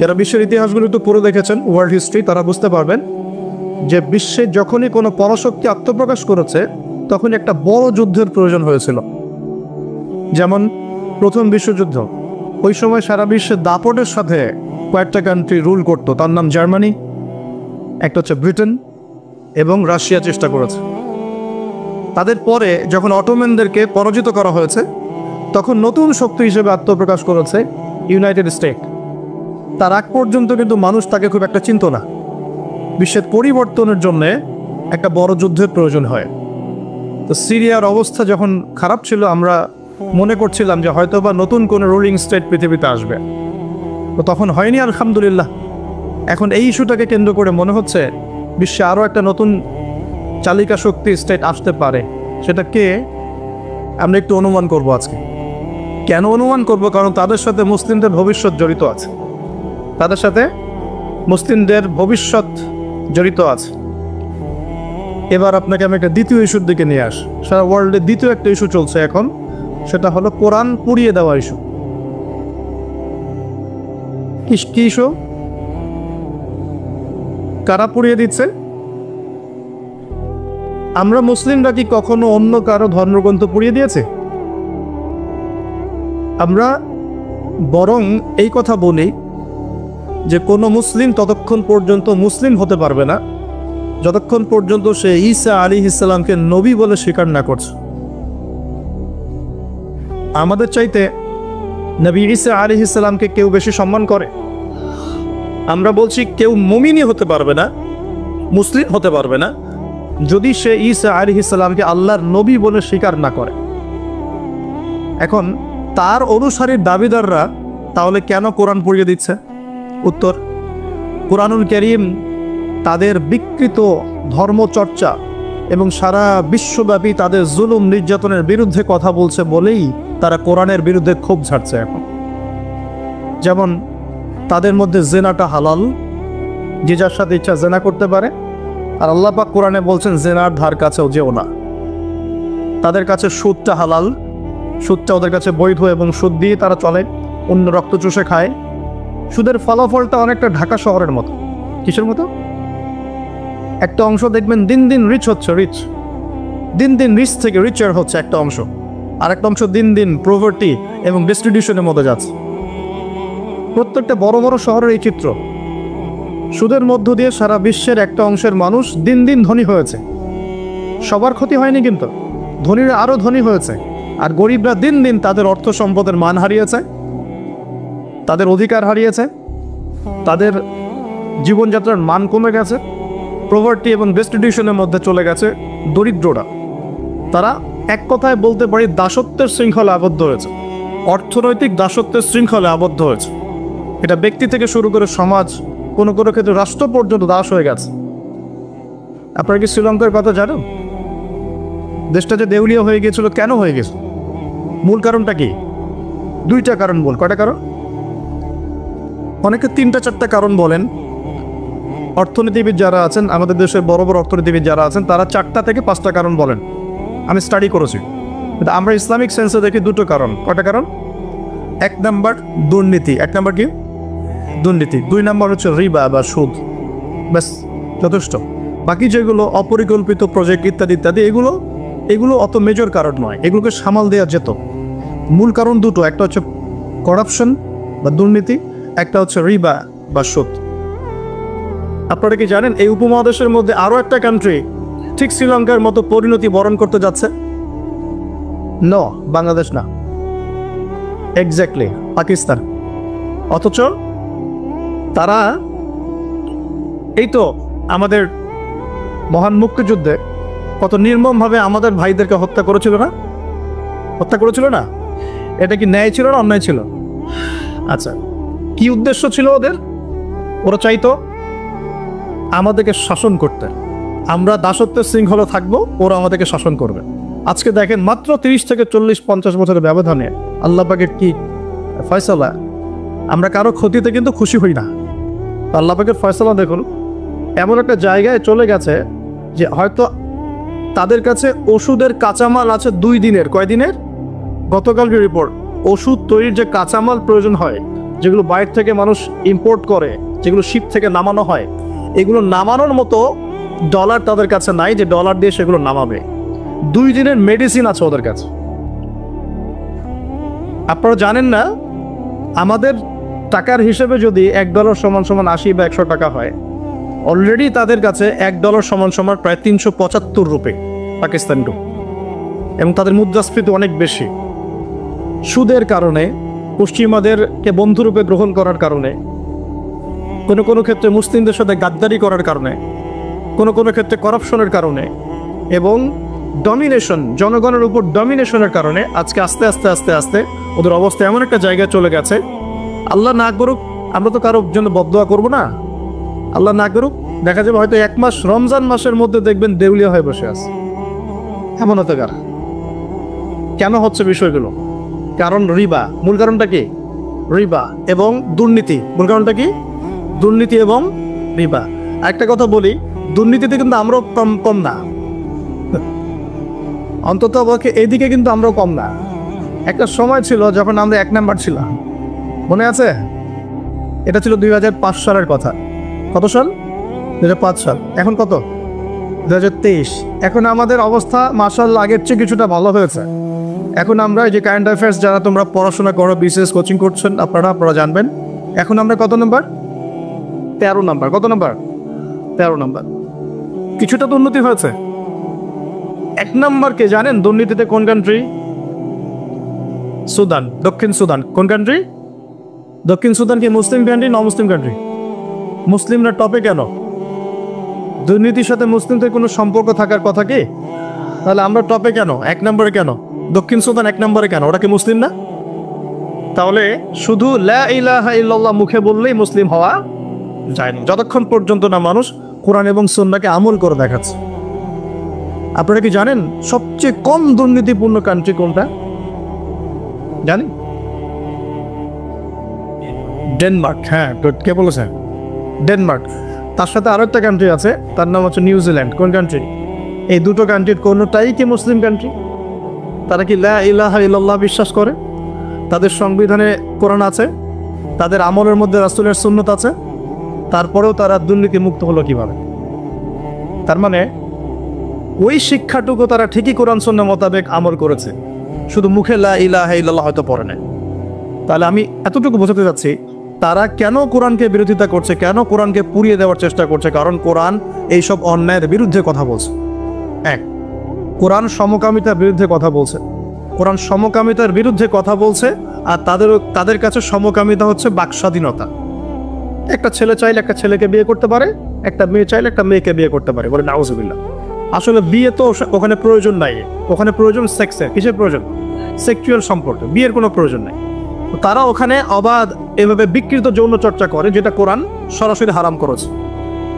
যারা বিশ্বের ইতিহাসগুলো একটু পড়ে দেখেছেন, ওয়ার্ল্ড হিস্ট্রি, তারা বুঝতে পারবেন যে বিশ্বে যখনই কোনো পরাশক্তি আত্মপ্রকাশ করেছে তখন একটা বড় যুদ্ধের প্রয়োজন হয়েছিল। যেমন প্রথম বিশ্বযুদ্ধ, ওই সময় সারা বিশ্বে দাপটের সাথে কয়েকটা কান্ট্রি রুল করতো, তার নাম জার্মানি, একটা হচ্ছে ব্রিটেন এবং রাশিয়া চেষ্টা করেছে। তাদের পরে যখন অটোম্যানদেরকে পরাজিত করা হয়েছে তখন নতুন শক্তি হিসেবে আত্মপ্রকাশ করেছে ইউনাইটেড স্টেট। তার আগ পর্যন্ত কিন্তু মানুষ তাকে খুব একটা চিনত না। বিশ্বের পরিবর্তনের জন্যে একটা বড় যুদ্ধের প্রয়োজন হয়। তো সিরিয়ার অবস্থা যখন খারাপ ছিল, আমরা মনে করছিলাম যে হয়তো বা নতুন কোনো রুলিং স্টেট পৃথিবীতে আসবে, তো তখন হয়নি, আলহামদুলিল্লাহ। এখন এই ইস্যুটাকে কেন্দ্র করে মনে হচ্ছে বিশ্বে আরও একটা নতুন চালিকা শক্তি স্টেট আসতে পারে। সেটা কে, আমরা একটু অনুমান করব আজকে। কেন অনুমান করব? কারণ তাদের সাথে মুসলিমদের ভবিষ্যৎ জড়িত আছে, তাদের সাথে মুসলিমদের ভবিষ্যৎ জড়িত আছে। এবার আপনাকে আমি একটা দ্বিতীয় ইস্যুর দিকে নিয়ে আস। সারা ওয়ার্ল্ডে দ্বিতীয় একটা ইস্যু চলছে এখন, সেটা হলো কোরআন পুড়িয়ে দেওয়া ইস্যু। কি ইস্যু? কারা পুড়িয়ে দিচ্ছে? আমরা মুসলিমরা কি কখনো অন্য কারো ধর্মগ্রন্থ পুড়িয়ে দিয়েছে? আমরা বরং এই কথা বলি যে কোনো মুসলিম ততক্ষণ পর্যন্ত মুসলিম হতে পারবে না যতক্ষণ পর্যন্ত সে ঈসা আলাইহিস সালামকে নবী বলে স্বীকার না করছে। আমাদের চাইতে নবী ঈসা আলাইহিস সালামকে কেউ বেশি সম্মান করে? আমরা বলছি কেউ মুমিনই হতে পারবে না, মুসলিম হতে পারবে না যদি সে ঈসা আলাইহিস সালামকে আল্লাহর নবী বলে স্বীকার না করে। এখন তার অনুসারীর দাবিদাররা তাহলে কেন কোরআন পড়িয়ে দিচ্ছে? উত্তর, কুরআনুল কারীম তাদের বিকৃত ধর্মচর্চা এবং সারা বিশ্বব্যাপী তাদের জুলুম নির্যাতনের বিরুদ্ধে কথা বলছে বলেই তারা কোরআনের বিরুদ্ধে ক্ষোভ ঝাড়ছে এখন। যেমন তাদের মধ্যে জেনাটা হালাল, যে যার সাথে ইচ্ছা জেনা করতে পারে, আর আল্লাহ পাক কোরআনে বলছেন জেনার ধার কাছেও যেও না। তাদের কাছে সুদটা হালাল, সুদটা ওদের কাছে বৈধ এবং সুদ দিয়ে তারা চলে, অন্য রক্ত চুষে খায়। সুদের ফলাফলটা অনেকটা ঢাকা শহরের মতো। কিসের মতো? একটা অংশ দেখবেন দিন দিন রিচ হচ্ছে, দিন দিন রিচ থেকে রিচার হচ্ছে একটা অংশ, আর একটা অংশ দিন দিন প্রভার্টি এবং ডিস্ট্রিবিউশনের মধ্যে যাচ্ছে। প্রত্যেকটা বড় বড় শহরের এই চিত্র। সুদের মধ্য দিয়ে সারা বিশ্বের একটা অংশের মানুষ দিন দিন ধনী হয়েছে। সবার ক্ষতি হয়নি, কিন্তু ধনীরা আরও ধনী হয়েছে, আর গরিবরা দিন দিন তাদের অর্থ সম্পদের মান হারিয়েছে, তাদের অধিকার হারিয়েছে, তাদের জীবনযাত্রার মান কমে গেছে, প্রভার্টি এবং ডিস্ট্রিবিউশনের মধ্যে চলে গেছে দরিদ্ররা। তারা এক কথায় বলতে পারি দাসত্বের শৃঙ্খলে আবদ্ধ হয়েছে, অর্থনৈতিক দাসত্বের শৃঙ্খলে আবদ্ধ হয়েছে। এটা ব্যক্তি থেকে শুরু করে সমাজ, কোনো কোনো ক্ষেত্রে রাষ্ট্র পর্যন্ত দাস হয়ে গেছে। আপনারা কি শ্রীলঙ্কার কথা জানেন? দেশটা যে দেউলিয়া হয়ে গিয়েছিল, কেন হয়ে গেছে? মূল কারণটা কি? দুইটা কারণ বল। কয়টা কারণ? অনেকে 3-4টা কারণ বলেন। অর্থনীতিবিদ যারা আছেন, আমাদের দেশের বড় বড় অর্থনীতিবিদ যারা আছেন, তারা 4টা থেকে 5টা কারণ বলেন। আমি স্টাডি করেছি, কিন্তু আমরা ইসলামিক সেন্সে দেখি 2টো কারণ। কয়টা কারণ? 1 নাম্বার দুর্নীতি। 1 নাম্বার কি? দুর্নীতি। 2 নাম্বার হচ্ছে রিবা বা সুদ। ব্যাস, যথেষ্ট। বাকি যেগুলো অপরিকল্পিত প্রজেক্ট ইত্যাদি ইত্যাদি, এগুলো অত মেজর কারণ নয়, এগুলোকে সামাল দেওয়া যেত। মূল কারণ 2টো, একটা হচ্ছে করাপশন বা দুর্নীতি, একটা হচ্ছে রিবা বা সুদ। আপনারা কি জানেন এই উপমহাদেশের মধ্যে আরও একটা কান্ট্রি ঠিক শ্রীলঙ্কার মতো পরিণতি বরণ করতে যাচ্ছে? নো, বাংলাদেশ না, এক্স্যাক্টলি পাকিস্তান। অথচ তারা এই তো আমাদের মহান মুক্তিযুদ্ধে কত নির্মমভাবে আমাদের ভাইদেরকে হত্যা করেছিল না? এটা কি ন্যায় ছিল না অন্যায় ছিল? আচ্ছা, কি উদ্দেশ্য ছিল ওদের? ওরা চাইতো আমাদেরকে শাসন করতে, আমরা দাসত্বের শৃঙ্খলা থাকবো, ওরা আমাদেরকে শাসন করবে। আজকে দেখেন মাত্র 30 থেকে 40-50 বছরের ব্যবধানে আল্লাহ পাকের কি ফয়সালা। আমরা কারো ক্ষতিতে কিন্তু খুশি হই না। আল্লাহ পাকের ফয়সালা দেখুন, এমন একটা জায়গায় চলে গেছে যে হয়তো তাদের কাছে ওষুধের কাঁচামাল আছে 2 দিনের। কয় দিনের? গতকালকে রিপোর্ট, ওষুধ তৈরির যে কাঁচামাল প্রয়োজন হয় যেগুলো বাইরে থেকে মানুষ ইম্পোর্ট করে, যেগুলো শিপ থেকে নামানো হয়, এগুলো নামানোর মতো ডলার তাদের কাছে নাই যে ডলার দিয়ে সেগুলো নামাবে। 2 দিনের মেডিসিন আছে ওদের কাছে। আপনারা জানেন না, আমাদের টাকার হিসেবে যদি $1 সমান সমান 80 বা 100 টাকা হয়, অলরেডি তাদের কাছে $1 সমান সমান প্রায় 375 রুপি পাকিস্তানি রুপি, এবং তাদের মুদ্রাস্ফীতি অনেক বেশি। সুদের কারণে, পশ্চিমাদেরকে বন্ধুরূপে গ্রহণ করার কারণে, কোনো কোনো ক্ষেত্রে মুসলিমদের সাথে গাদ্দারি করার কারণে, কোনো কোনো ক্ষেত্রে করাপশনের কারণে এবং ডমিনেশন, জনগণের উপর ডমিনেশনের কারণে আজকে আস্তে আস্তে আস্তে আস্তে ওদের অবস্থা এমন একটা জায়গায় চলে গেছে। আল্লাহ না করুক, আমরা তো কারোর জন্য বদদোয়া করবো না, আল্লাহ না করুক, দেখা যাবে হয়তো 1 মাস রমজান মাসের মধ্যে দেখবেন দেউলিয়া হয়ে বসে আছে। এমন হতে পারে। কেন হচ্ছে বিষয়গুলো? কারণ রিবা। মূল কারণটা কি? রিবা এবং দুর্নীতি। মূল কারণটা কি? দুর্নীতি এবং রিবা। একটা কথা বলি, দুর্নীতিতে কিন্তু আমরাও কম না, অন্তত এদিকে কিন্তু আমরাও কম না। একটা সময় ছিল যখন আমরা 1 নাম্বার ছিলাম, মনে আছে? এটা ছিল 2005 সালের কথা। কত সাল? 2005 সাল। এখন কত? 2023। এখন আমাদের অবস্থা মাশাআল্লাহ আগের চেয়ে কিছুটা ভালো হয়েছে। এখন আমরা এই যে কারেন্ট অ্যাফেয়ার্স, যারা তোমরা পড়াশোনা করো, বিসিএস কোচিং করছেন, আপনারা জানবেন এখন আমরা কত নাম্বার? 13 নাম্বার। কত নাম্বার? 13 নাম্বার। কিছুটা তো উন্নতি হয়েছে। 1 নাম্বারকে জানেন দুর্নীতিতে কোন কান্ট্রি? সুদান, দক্ষিণ সুদান। কোন কান্ট্রি? দক্ষিণ সুদান কি মুসলিম কান্ট্রি না অমুসলিম কান্ট্রি? মুসলিমরা টপে কেন? দুর্নীতির সাথে মুসলিমদের কোনো সম্পর্ক থাকার কথা কি? তাহলে আমরা টপে কেন? 1 নম্বরে কেন? দক্ষিণ সুদান 1 নম্বরে কেন? ওরা কি মুসলিম না? তাহলে শুধু লা ইলাহা ইল্লাল্লাহ মুখে বললেই মুসলিম হওয়া যায় না, যতক্ষণ পর্যন্ত না মানুষ কোরআন এবং সুন্নাহকে আমল করে দেখাচ্ছে। আপনারা কি জানেন সবচেয়ে কম দুর্নীতিপূর্ণ কান্ট্রি কোনটা? জানি? ডেনমার্ক। হ্যাঁ, কে বলেছেন? ডেনমার্ক। তার সাথে আরো একটা কান্ট্রি আছে, তার নাম হচ্ছে নিউজিল্যান্ড। কোন কান্ট্রি? এই দুটো কান্ট্রির কোনোটাই কি মুসলিম কান্ট্রি? তারা কি লা ইলাহা ইল্লাল্লাহ বিশ্বাস করে? তাদের সংবিধানে কোরআন আছে, তাদের আমলের মধ্যে রাসূলের সুন্নাত আছে, তারপরেও তারা দুর্নীতি মুক্ত হলো কিভাবে? তার মানে ওই শিক্ষাটুকু তারা ঠিকই কোরআন সুন্নাহ মোতাবেক আমল করেছে, শুধু মুখে লা ইলাহা ইল্লাল্লাহ হয়তো পড়ে না। তাহলে আমি এতটুকু বোঝাতে যাচ্ছি, তারা কেন কোরআনকে বিরোধিতা করছে, কেন কোরআনকে পুড়িয়ে দেওয়ার চেষ্টা করছে? কারণ কোরআন এইসব অন্যায়ের বিরুদ্ধে কথা বলছে। কোরআন সমকামিতার বিরুদ্ধে কথা বলছে, কোরআন সমকামিতার বিরুদ্ধে কথা বলছে। আর তাদের কাছে সমকামিতা হচ্ছে বাক স্বাধীনতা। একটা ছেলে চাইলে একটা ছেলেকে বিয়ে করতে পারে, একটা মেয়ে চাইলে একটা মেয়েকে বিয়ে করতে পারে। বলে নাউজুবিল্লাহ। আসলে বিয়ে তো ওখানে প্রয়োজন নাই, ওখানে প্রয়োজন সেক্সের। কিসের প্রয়োজন? সেক্সুয়াল সম্পর্ক। বিয়ের কোনো প্রয়োজন নাই। তারা ওখানে অবাধ এভাবে বিকৃত যৌন চর্চা করে, যেটা কোরআন সরাসরি হারাম করেছে।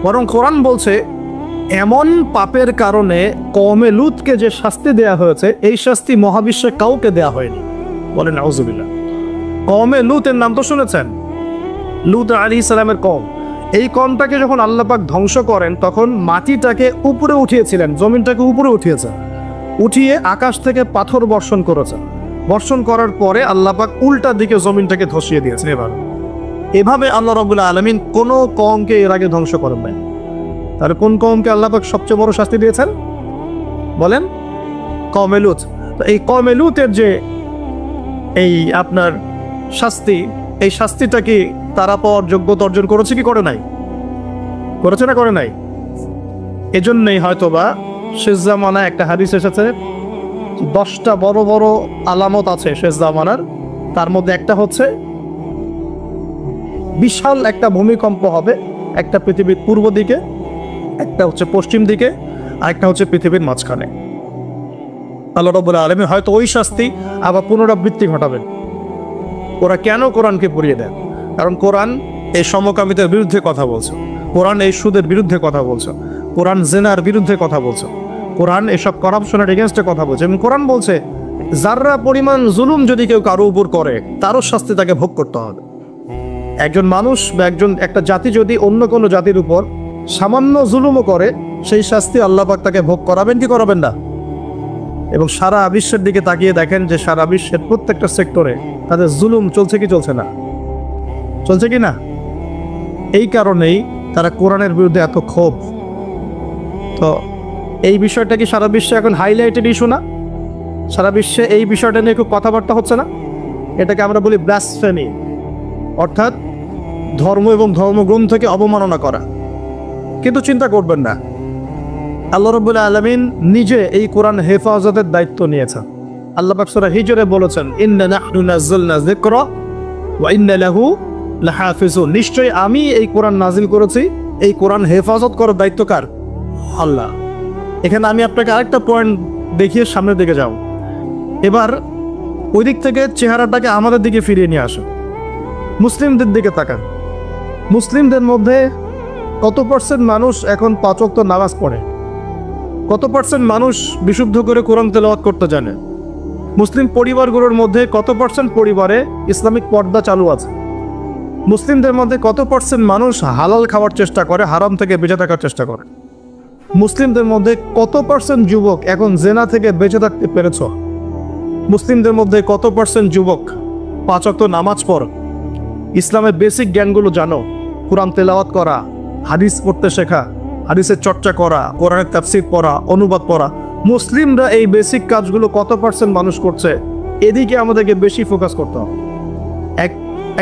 বরং কোরআন বলছে এমন পাপের কারণে কওমে লুতকে যে শাস্তি দেয়া হয়েছে, এই শাস্তি মহাবিশ্বে কাউকে দেয়া হয়নি। বলেন নাউজুবিল্লাহ। কওমে লুতের নাম তো শুনেছেন? লুত আলাইহিস সালামের কওম। এই কওমটাকে যখন আল্লাহ পাক ধ্বংস করেন, তখন মাটিটাকে উপরে উঠিয়েছিলেন, জমিনটাকে উপরে উঠিয়েছেন, উঠিয়ে আকাশ থেকে পাথর বর্ষণ করেছেন। বর্ষণ করার পরে আল্লাহ পাক উল্টা দিকে জমিনটাকে ধসিয়ে দিয়েছেন। এভাবে আল্লাহ রাব্বুল আলামিন কোনো কওমকে এর আগে ধ্বংস করেন নাই। তাহলে কোন কওমকে আল্লাহ পাক সবচেয়ে বড় শাস্তি দিয়েছেন? বলেন? কওমে লূত। তো এই কওমে লূতের যে এই আপনার শাস্তি, এই শাস্তিটা কি তারা পাওয়ার যোগ্যতা অর্জন করেছে কি করে নাই? করেছে না করে নাই? এজন্যই হয়তোবা শেষ জামানায় একটা হাদিস এসেছে, 10টা বড় বড় আলামত আছে শেষ জামানার। তার মধ্যে একটা হচ্ছে বিশাল একটা ভূমিকম্প হবে, একটা পৃথিবীর পূর্ব দিকে, একটা হচ্ছে পশ্চিম দিকে, আর একটা হচ্ছে পৃথিবীর মাঝখানে। আল্লাহ রাব্বুল আলামিন হয়তো ওই শাস্তি আবার পুনরাবৃত্তি ঘটাবেন। ওরা কেন কোরআনকে পুড়িয়ে দেন? কারণ কোরআন এই সমকামিতার বিরুদ্ধে কথা বলছে, কোরআন এই সুদের বিরুদ্ধে কথা বলছে, কোরআন জিনার বিরুদ্ধে কথা বলছে, কোরআন এসব করাপশনের এগেনস্টে কথা বলছে। এবং কোরআন বলছে যাররা পরিমাণ জুলুম যদি কেউ কারো উপর করে, তারও শাস্তি তাকে ভোগ করতে হবে। একজন মানুষ বা একটা জাতি যদি অন্য কোনো জাতির উপর সামান্য জুলুমও করে, সেই শাস্তি আল্লাহ পাক তাকে ভোগ করাবেন কি করাবেন না? এবং সারা বিশ্বের দিকে তাকিয়ে দেখেন যে সারা বিশ্বের প্রত্যেকটা সেক্টরে তাদের জুলুম চলছে কি চলছে না? চলছে কি না? এই কারণেই তারা কোরআনের বিরুদ্ধে এত ক্ষোভ। তো এই বিষয়টা কি সারা বিশ্বে এখন হাইলাইটেড ইস্যু না? সারা বিশ্বে এই বিষয়টা নিয়ে খুব কথাবার্তা হচ্ছে না? এটাকে আমরা বলি ব্লাসফেমি, অর্থাৎ ধর্ম এবং ধর্মগ্রন্থকে অবমাননা করা। কিন্তু চিন্তা করবেন না, আল্লাহ রাব্বুল আলামিন নিজে এই কোরআন হেফাজতের দায়িত্ব নিয়েছেন। আল্লাহ পাক সূরা হিজরে বলেছেন, ইন্না নাহনু নাযালনা যিকরা ওয়া ইন্না লাহু লাহাফিজুন। নিশ্চয়ই আমি এই কোরআন নাজিল করেছি, এই কোরআন হেফাজত করার দায়িত্ব কার? আল্লাহ। এখানে আমি আপনাকে আরেকটা পয়েন্ট দেখিয়ে সামনের দিকে যাও। এবার ওই দিক থেকে চেহারাটাকে আমাদের দিকে ফিরিয়ে নিয়ে আসো, মুসলিমদের দিকে তাকান। মুসলিমদের মধ্যে কত পার্সেন্ট মানুষ এখন 5 ওয়াক্ত নামাজ পড়ে? কত পার্সেন্ট মানুষ বিশুদ্ধ করে কোরআন তেলাওয়াত করতে জানে? মুসলিম পরিবারগুলোর মধ্যে কত পার্সেন্ট পরিবারে ইসলামিক পর্দা চালু আছে? মুসলিমদের মধ্যে কত পার্সেন্ট মানুষ হালাল খাওয়ার চেষ্টা করে, হারাম থেকে বেঁচে থাকার চেষ্টা করে? মুসলিমদের মধ্যে কত পার্সেন্ট যুবক এখন জেনা থেকে বেঁচে থাকতে পেরেছ? মুসলিমদের মধ্যে কত পার্সেন্ট যুবক 5 ওয়াক্ত নামাজ পড়, ইসলামের বেসিক জ্ঞানগুলো জানো, কোরআন তেলাওয়াত করা, হাদিস পড়তে শেখা, হাদিসের চর্চা করা, কোরআনের তাফসীর পড়া, অনুবাদ পড়া? মুসলিমরা এই বেসিক কাজগুলো কত পার্সেন্ট মানুষ করছে? এদিকে আমাদেরকে বেশি ফোকাস করতে হবে।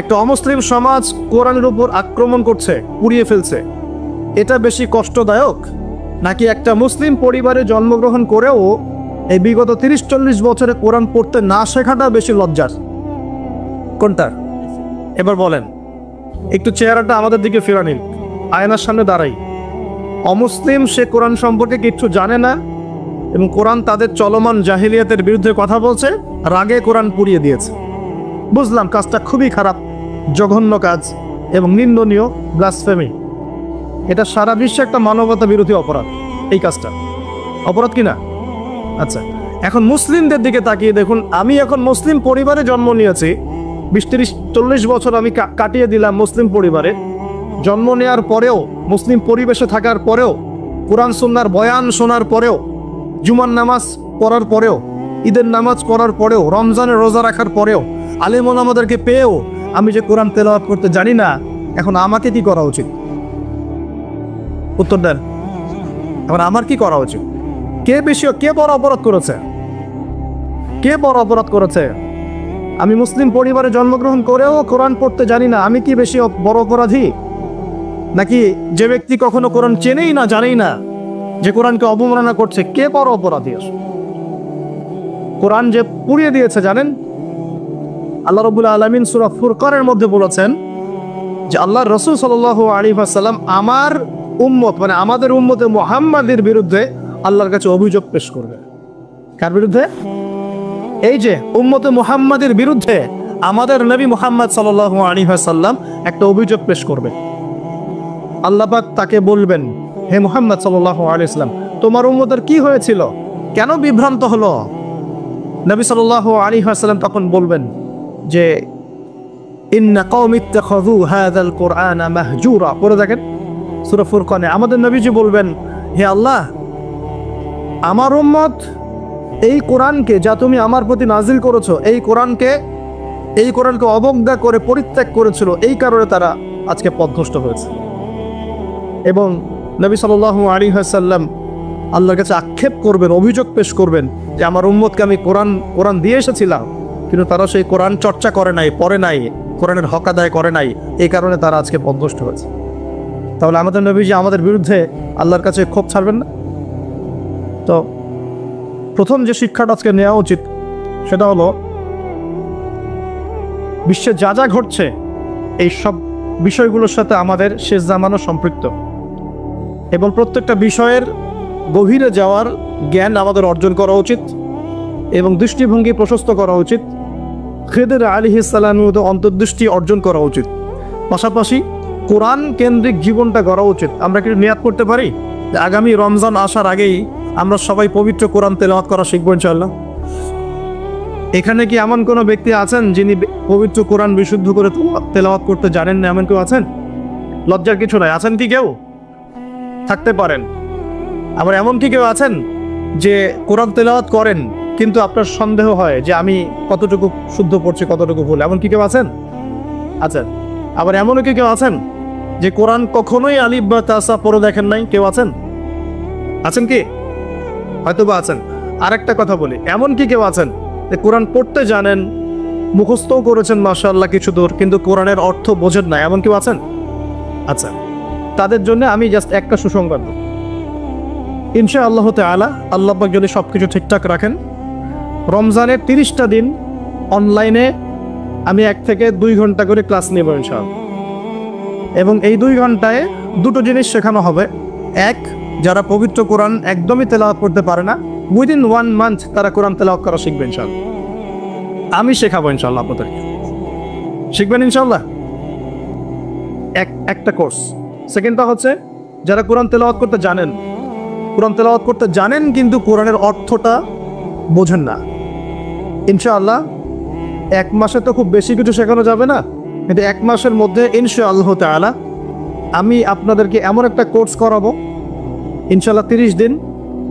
একটা অমুসলিম সমাজ কোরআনের উপর আক্রমণ করছে, পুড়িয়ে ফেলছে, এটা বেশি কষ্টদায়ক নাকি একটা মুসলিম পরিবারে জন্মগ্রহণ করেও এই বিগত 30-40 বছরে কোরআন পড়তে না শেখাটা বেশি লজ্জার? কোনটা? এবার বলেন, একটু চেহারাটা আমাদের দিকে ফেরা নিন, আয়নার সামনে দাঁড়াই। অমুসলিম, সে কোরআন সম্পর্কে কিচ্ছু জানে না এবং কোরআন তাদের চলমান জাহিলিয়াতের বিরুদ্ধে কথা বলছে, রাগে কোরআন পুড়িয়ে দিয়েছে। বুঝলাম কাজটা খুবই খারাপ, জঘন্য কাজ এবং নিন্দনীয়, ব্লাসফেমি। এটা সারা বিশ্বে একটা মানবতা বিরোধী অপরাধ। এই কাজটা অপরাধ কিনা? আচ্ছা, এখন মুসলিমদের দিকে তাকিয়ে দেখুন। আমি এখন মুসলিম পরিবারে জন্ম নিয়েছি, 20-30-40 বছর আমি কাটিয়ে দিলাম মুসলিম পরিবারে। জন্ম নেওয়ার পরেও, মুসলিম পরিবেশে থাকার পরেও, কোরআন সুন্নাহর বয়ান শোনার পরেও, জুমার নামাজ পড়ার পরেও, ঈদের নামাজ পড়ার পরেও, রমজানের রোজা রাখার পরেও, আলেম ওলামাদেরকে পেয়েও আমি যে কোরআন তেলাওয়াত করতে জানি না, এখন আমাকে কি করা উচিত? উত্তর দেন। এখন আমার কি করা উচিত? কে বড় অপরাধ করেছে? কে বড় অপরাধ করেছে? আমি মুসলিম পরিবারে জন্মগ্রহণ করেও কোরআন পড়তে জানি না, আমি কি বেশি বড় অপরাধী? নাকি যে ব্যক্তি কখনো কোরআন চেনেই না, জানেই না, যে কোরআনকে অবমাননা করছে, কে বড় অপরাধী? কোরআন যে পুড়িয়ে দিয়েছে জানেন, আল্লাহ রাব্বুল আলামিন সূরা ফুরকানের মধ্যে বলেছেন যে আল্লাহর রাসূল সাল্লাল্লাহু আলাইহি ওয়াসাল্লাম আমার উম্মত, মানে আমাদের উম্মতে মুহাম্মাদের বিরুদ্ধে আল্লাহর কাছে অভিযোগ পেশ করবে। কার বিরুদ্ধে? এই যে উম্মতে মুহাম্মাদের বিরুদ্ধে আমাদের নবী মুহাম্মদ সাল্লাল্লাহু আলাইহি ওয়াসাল্লাম একটা অভিযোগ পেশ করবে। আল্লাহ পাক তাকে বলবেন, হে মুহাম্মদ সাল্লাল্লাহু আলাইহি ওয়াসাল্লাম, তোমার উম্মতের কি হয়েছিল, কেন বিভ্রান্ত হলো? নবী সাল্লাল্লাহু আলাইহি ওয়াসাল্লাম তখন বলবেন যে ইন্না কওমি ইত্তাখাযু হাযাল কুরআনা মাহজুরা। পড়ে দেখেন সূরা ফুরকানে আমাদের নবীজি বলবেন, হে আল্লাহ, আমার উম্মত এই কোরআনকে, যা তুমি আমার প্রতি নাজিল করেছো, এই কোরআনকে অবজ্ঞা করে পরিত্যাগ করেছিল, এই কারণে তারা আজকে পথভ্রষ্ট হয়েছে। এবং নবী সাল্লাল্লাহু আলাইহি ওয়াসাল্লাম আল্লাহর কাছে আক্ষেপ করবেন, অভিযোগ পেশ করবেন যে আমার উম্মতকে আমি কোরআন দিয়ে এসেছিলাম, কিন্তু তারা সেই কোরআন চর্চা করে নাই, পড়ে নাই, কোরআনের হক আদায় করে নাই, এই কারণে তারা আজকে পথভ্রষ্ট হয়েছে। তাহলে আমাদের নবীজি আমাদের বিরুদ্ধে আল্লাহর কাছে ক্ষোভ ছাড়বেন না? তো প্রথম যে শিক্ষাটা আজকে নেওয়া উচিত সেটা হলো, বিশ্বে যা যা ঘটছে এই সব বিষয়গুলোর সাথে আমাদের শেষ জামানো সম্পৃক্ত, এবং প্রত্যেকটা বিষয়ের গভীরে যাওয়ার জ্ঞান আমাদের অর্জন করা উচিত এবং দৃষ্টিভঙ্গি প্রশস্ত করা উচিত। খিদর আলাইহিস সালামের মতো অন্তর্দৃষ্টি অর্জন করা উচিত। পাশাপাশি কোরআন কেন্দ্রিক জীবনটা গড়া উচিত। আমরা কি নিয়াত করতে পারি যে আগামী রমজান আসার আগেই আমরা সবাই পবিত্র কোরআন তেলাওয়াত করা শিখবো ইনশাআল্লাহ? এখানে কি এমন কোনো ব্যক্তি আছেন যিনি পবিত্র কোরআন বিশুদ্ধ করে তেলাওয়াত করতে জানেন না? এমন কেউ আছেন? লজ্জার কিছু নাই। আছেন কি কেউ? থাকতে পারেন। আবার এমন কি কেউ আছেন যে কোরআন তেলাওয়াত করেন কিন্তু আপনার সন্দেহ হয় যে আমি কতটুকু শুদ্ধ পড়ছি, কতটুকু ভুল? এমন কি কেউ আছেন? আচ্ছা, আবার এমনও কি কেউ আছেন যে কোরআন কখনোই আলিফ বা তাসা পড়ে দেখেন নাই? কেউ আছেন? আছেন কি? হয়তো বা আছেন। আরেকটা কথা বলি, এমন কি কেউ আছেন যে কোরআন পড়তে জানেন, মুখস্থও করেছেন মাশাআল্লাহ কিছু দূর, কিন্তু কোরআনের অর্থ বোঝেন না, এমন কেউ আছেন? আচ্ছা, তাদের জন্য আমি জাস্ট একটা সুসংবাদ দেব। ইনশাআল্লাহ তাআলা আল্লাহ পাক যদি সবকিছু ঠিকঠাক রাখেন, রমজানের 30টা দিন অনলাইনে আমি 1 থেকে 2 ঘন্টা করে ক্লাস নেব ইনশাআল্লাহ। এবং এই 2 ঘন্টায় দুটো জিনিস শেখানো হবে। এক, যারা পবিত্র কোরআন একদমই তেলাওয়াত করতে পারে না, উইদিন 1 মান্থ তারা কোরআন তেলাওয়াত করা শিখবে ইনশাআল্লাহ। আমি শেখাবো ইনশাআল্লাহ আপনাদেরকে। শিখবেন ইনশাআল্লাহ? একটা কোর্স। সেকেন্ডটা হচ্ছে যারা কোরআন তেলাওয়াত করতে জানেন, কোরআন তেলাওয়াত করতে জানেন কিন্তু কোরআনের অর্থটা বোঝেন না, ইনশাআল্লাহ 1 মাসে তো খুব বেশি কিছু শেখানো যাবে না, কিন্তু 1 মাসের মধ্যে ইনশাআল্লাহ তাআলা আমি আপনাদেরকে এমন একটা কোর্স করাবো ইনশাআল্লাহ 30 দিন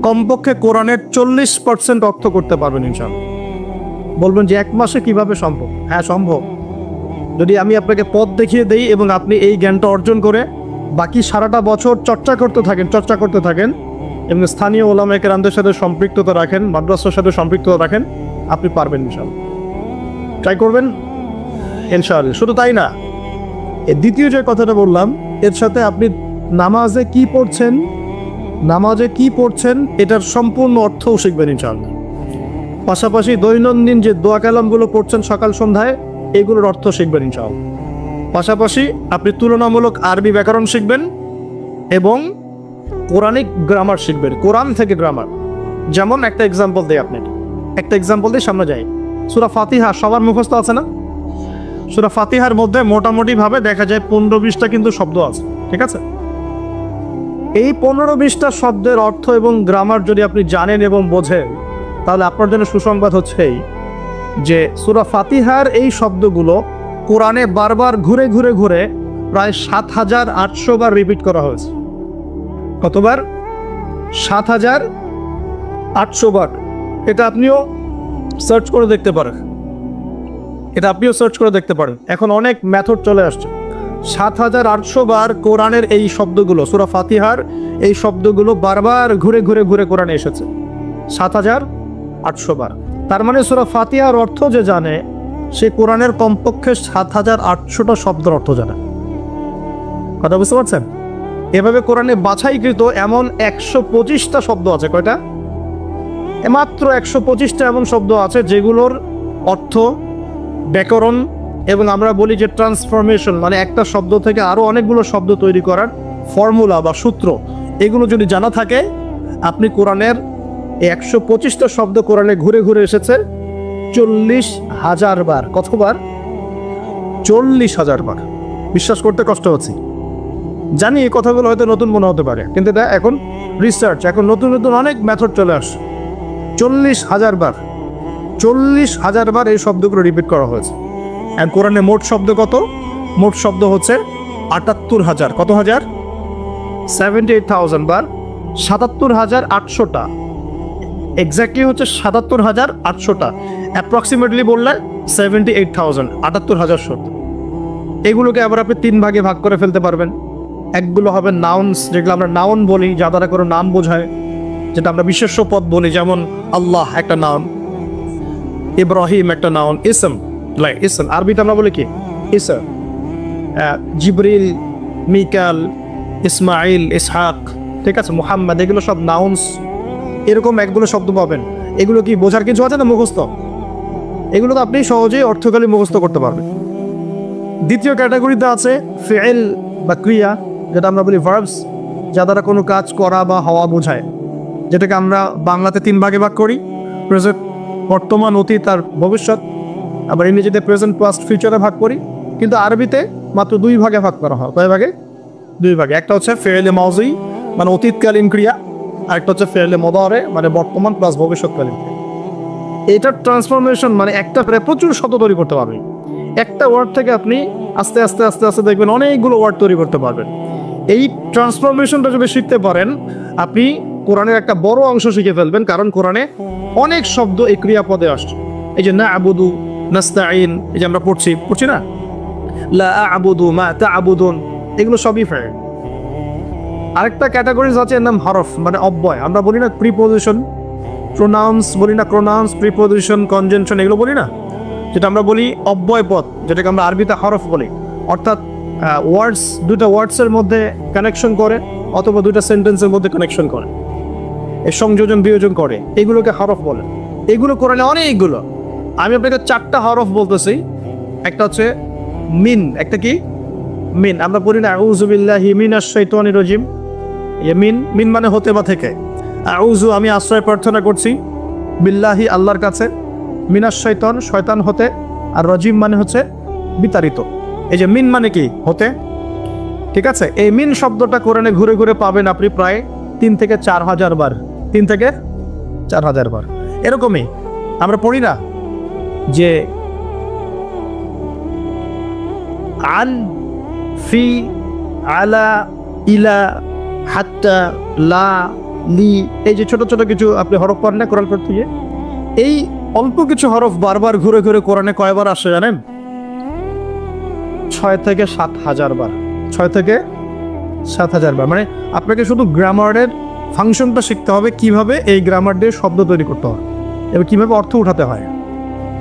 কমপক্ষে কোরআনের 40% অর্থ করতে পারবেন ইনশাআল্লাহ। বলবেন যে 1 মাসে কিভাবে সম্ভব? হ্যাঁ সম্ভব, যদি আমি আপনাকে পথ দেখিয়ে দেই এবং আপনি এই জ্ঞানটা অর্জন করে বাকি সারাটা বছর চর্চা করতে থাকেন এবং স্থানীয় ওলামায়ে কেরামদের সাথে সম্পৃক্ততা রাখেন, মাদ্রাসার সাথে সম্পৃক্ততা রাখেন, আপনি পারবেন ইনশাআল্লাহ। ট্রাই করবেন ইনশাআল্লাহ। শুধু তাই না, এর দ্বিতীয় যে কথাটা বললাম, এর সাথে আপনি নামাজে কি পড়ছেন এটার সম্পূর্ণ অর্থও শিখবেন ইনশাআল্লাহ। পাশাপাশি দৈনন্দিন যে দোয়া কালামগুলো পড়ছেন সকাল সন্ধ্যায়, এগুলোর অর্থ শিখবেন ইনশাআল্লাহ। পাশাপাশি আপনি তুলনামূলক আরবি ব্যাকরণ শিখবেন এবং কোরআনিক গ্রামার শিখবেন, কোরআন থেকে গ্রামার। যেমন একটা এক্সাম্পল দিই আপনাকে, সামনে যাই। সূরা ফাতিহা সবার মুখস্থ আছে না? সূরা ফাতিহার মধ্যে মোটামুটিভাবে দেখা যায় 15-20টা কিন্তু শব্দ আছে, ঠিক আছে? এই 15-20টা শব্দের অর্থ এবং গ্রামার যদি আপনি জানেন এবং বোঝেন, তাহলে আপনার জন্য সুসংবাদ হচ্ছে এই যে সূরা ফাতিহার এই শব্দগুলো কোরআনে বারবার ঘুরে প্রায় 7800 বার রিপিট করা হয়েছে। কতবার? 7800 বার। এটা আপনিও সার্চ করে দেখতে পারেন। এখন অনেক মেথড চলে আসছে। 7800 বার কোরআনের এই শব্দগুলো, সূরা ফাতিহার এই শব্দগুলো বারবার ঘুরে কোরআনে এসেছে 7800 বার। তার মানে সূরা ফাতিহার অর্থ যে জানে, সে কোরআনের কমপক্ষে 7800টা শব্দের অর্থ জানে। কথা বুঝতে পারছেন? এভাবে কোরআনে বাছাইকৃত এমন 125টা শব্দ আছে। কয়টা? মাত্র 125টা এমন শব্দ আছে যেগুলোর অর্থ, ব্যাকরণ এবং আমরা বলি যে ট্রান্সফরমেশন, মানে একটা শব্দ থেকে আরো অনেকগুলো শব্দ তৈরি করার ফর্মুলা বা সূত্র, এগুলো যদি জানা থাকে, আপনি কোরআনের 125টা শব্দ কোরআনে ঘুরে এসেছে 40,000 বার। কতবার? 40,000 বার। বিশ্বাস করতে কষ্ট হচ্ছে, জানি এই কথাগুলো হয়তো নতুন মনে হতে পারে, কিন্তু এটা এখন রিসার্চ, এখন নতুন অনেক মেথড চলে আসছে। 40,000 বার, 40,000 বার এই শব্দগুলো রিপিট করা হয়েছে। আর কোরআনে মোট শব্দ কত? মোট শব্দ হচ্ছে 78,000। কত হাজার? 78,000 বার। 77,800টা, এক্স্যাক্টলি হচ্ছে 77,800টা, অ্যাপ্রক্সিমেটলি বললে 78,000, 78,000 শব্দ। এগুলোকে আবার আপনি 3 ভাগে ভাগ করে ফেলতে পারবেন। একগুলো হবে নাউন্স, যেগুলো আমরা নাউন বলি, যা দ্বারা কোনো নাম বোঝায়, যেটা আমরা বিশেষ্য পদ বলি, যেমন আল্লাহ একটা নাউন, ইব্রাহিম একটা নাউন, ইসম, আরবিতে আমরা বলি কি? ইসম। জিবরিল, মিকাল, ইসমাইল, ইসহাক, ঠিক আছে, মুহাম্মদ, এগুলো সব নাউন্স। এরকম একগুলো শব্দ পাবেন। এগুলো কি বোঝার কিছু আছে না মুখস্থ? এগুলো তো আপনি সহজেই অর্থকালী মুখস্থ করতে পারবেন। দ্বিতীয় ক্যাটাগরিতে আছে ফিইল বা ক্রিয়া, যেটা আমরা বলি ভার্বস, যা দ্বারা কোনো কাজ করা বা হওয়া বোঝায়, যেটাকে আমরা বাংলাতে 3 ভাগে ভাগ করি, প্রেজেন্ট, বর্তমান, অতীত আর ভবিষ্যৎ। আবার ইংরেজিতে প্রেজেন্ট, পাস্ট, ফিউচারে ভাগ করি, কিন্তু আরবিতে মাত্র 2 ভাগে ভাগ করা হয়। কয় ভাগে? 2 ভাগে। একটা হচ্ছে ফেয়েলে মাউজি, মানে অতীতকালীন ক্রিয়া, আর একটা হচ্ছে ফেয়েলে মুদারে, মানে বর্তমান প্লাস ভবিষ্যৎকালীন ক্রিয়া। এটার ট্রান্সফরমেশন মানে একটা প্রচুর শব্দ তৈরি করতে পারবেন। একটা ওয়ার্ড থেকে আপনি আস্তে আস্তে দেখবেন অনেকগুলো ওয়ার্ড তৈরি করতে পারবেন। এই ট্রান্সফরমেশনটা যদি শিখতে পারেন, আপনি কোরআনের একটা বড় অংশ শিখে ফেলবেন, কারণ কোরআনে অনেক শব্দ এই ক্রিয়াপদে আসছে। এই যে না আবুদু, নাস্তাইন, এই যে আমরা পড়ছি না, লা আ'বুদু মা তা'বুদুন, এগুলো সবই ফেল। আরেকটা ক্যাটাগরিজ আছে, এর নাম হরফ, মানে অব্যয়। আমরা বলি না প্রিপোজিশন, প্রোনাউন্স বলি না, প্রোনাউন্স, প্রিপোজিশন, কনজাংশন, এগুলো বলি না, যেটা আমরা বলি অব্যয় পদ, যেটাকে আমরা আরবিতে হরফ বলি। অর্থাৎ ওয়ার্ডস, দুটো ওয়ার্ডসের মধ্যে কানেকশন করে অথবা দুটো সেন্টেন্সের মধ্যে কানেকশন করে, এর সংযোজন বিয়োজন করে, এগুলোকে হরফ বলে। এগুলো কোরআনে অনেকগুলো। আমি আপনাকে 4টা হরফ বলতেছি। একটা হচ্ছে মিন, একটা কি মিন। আমরা বলি না আউযু বিল্লাহি মিনাশ শাইতানির রাজিম, মিন, মিন মানে হতে বা থেকে। আউযু আমি আশ্রয় প্রার্থনা করছি, বিল্লাহি আল্লাহর কাছে, মিনাশ শাইতান শয়তান হতে, আর রাজিম মানে হচ্ছে বিতাড়িত। এই যে মিন মানে কি হতে, ঠিক আছে। এই মিন শব্দটা কোরআনে ঘুরে ঘুরে পাবেন আপনি প্রায় 3 থেকে 4 হাজার বার, 3 থেকে 4 হাজার বার। এরকমই আমরা পড়ি না যে আন, ফি, আলা, ইলা, হাত্তা, লা, লি, এই যে ছোট ছোট কিছু আপনি হরফ পড়েন না কোরআন পড়তে গিয়ে, এই অল্প কিছু হরফ বারবার ঘুরে ঘুরে কোরআনে কয়বার আসে জানেন? 6 থেকে 7 হাজার বার। 6 থেকে 7 হাজার বার। মানে আপনাকে শুধু গ্রামারের ফাংশনটা শিখতে হবে, কিভাবে এই গ্রামার দিয়ে শব্দ তৈরি করতে হয় এবং কিভাবে অর্থ উঠাতে হয়।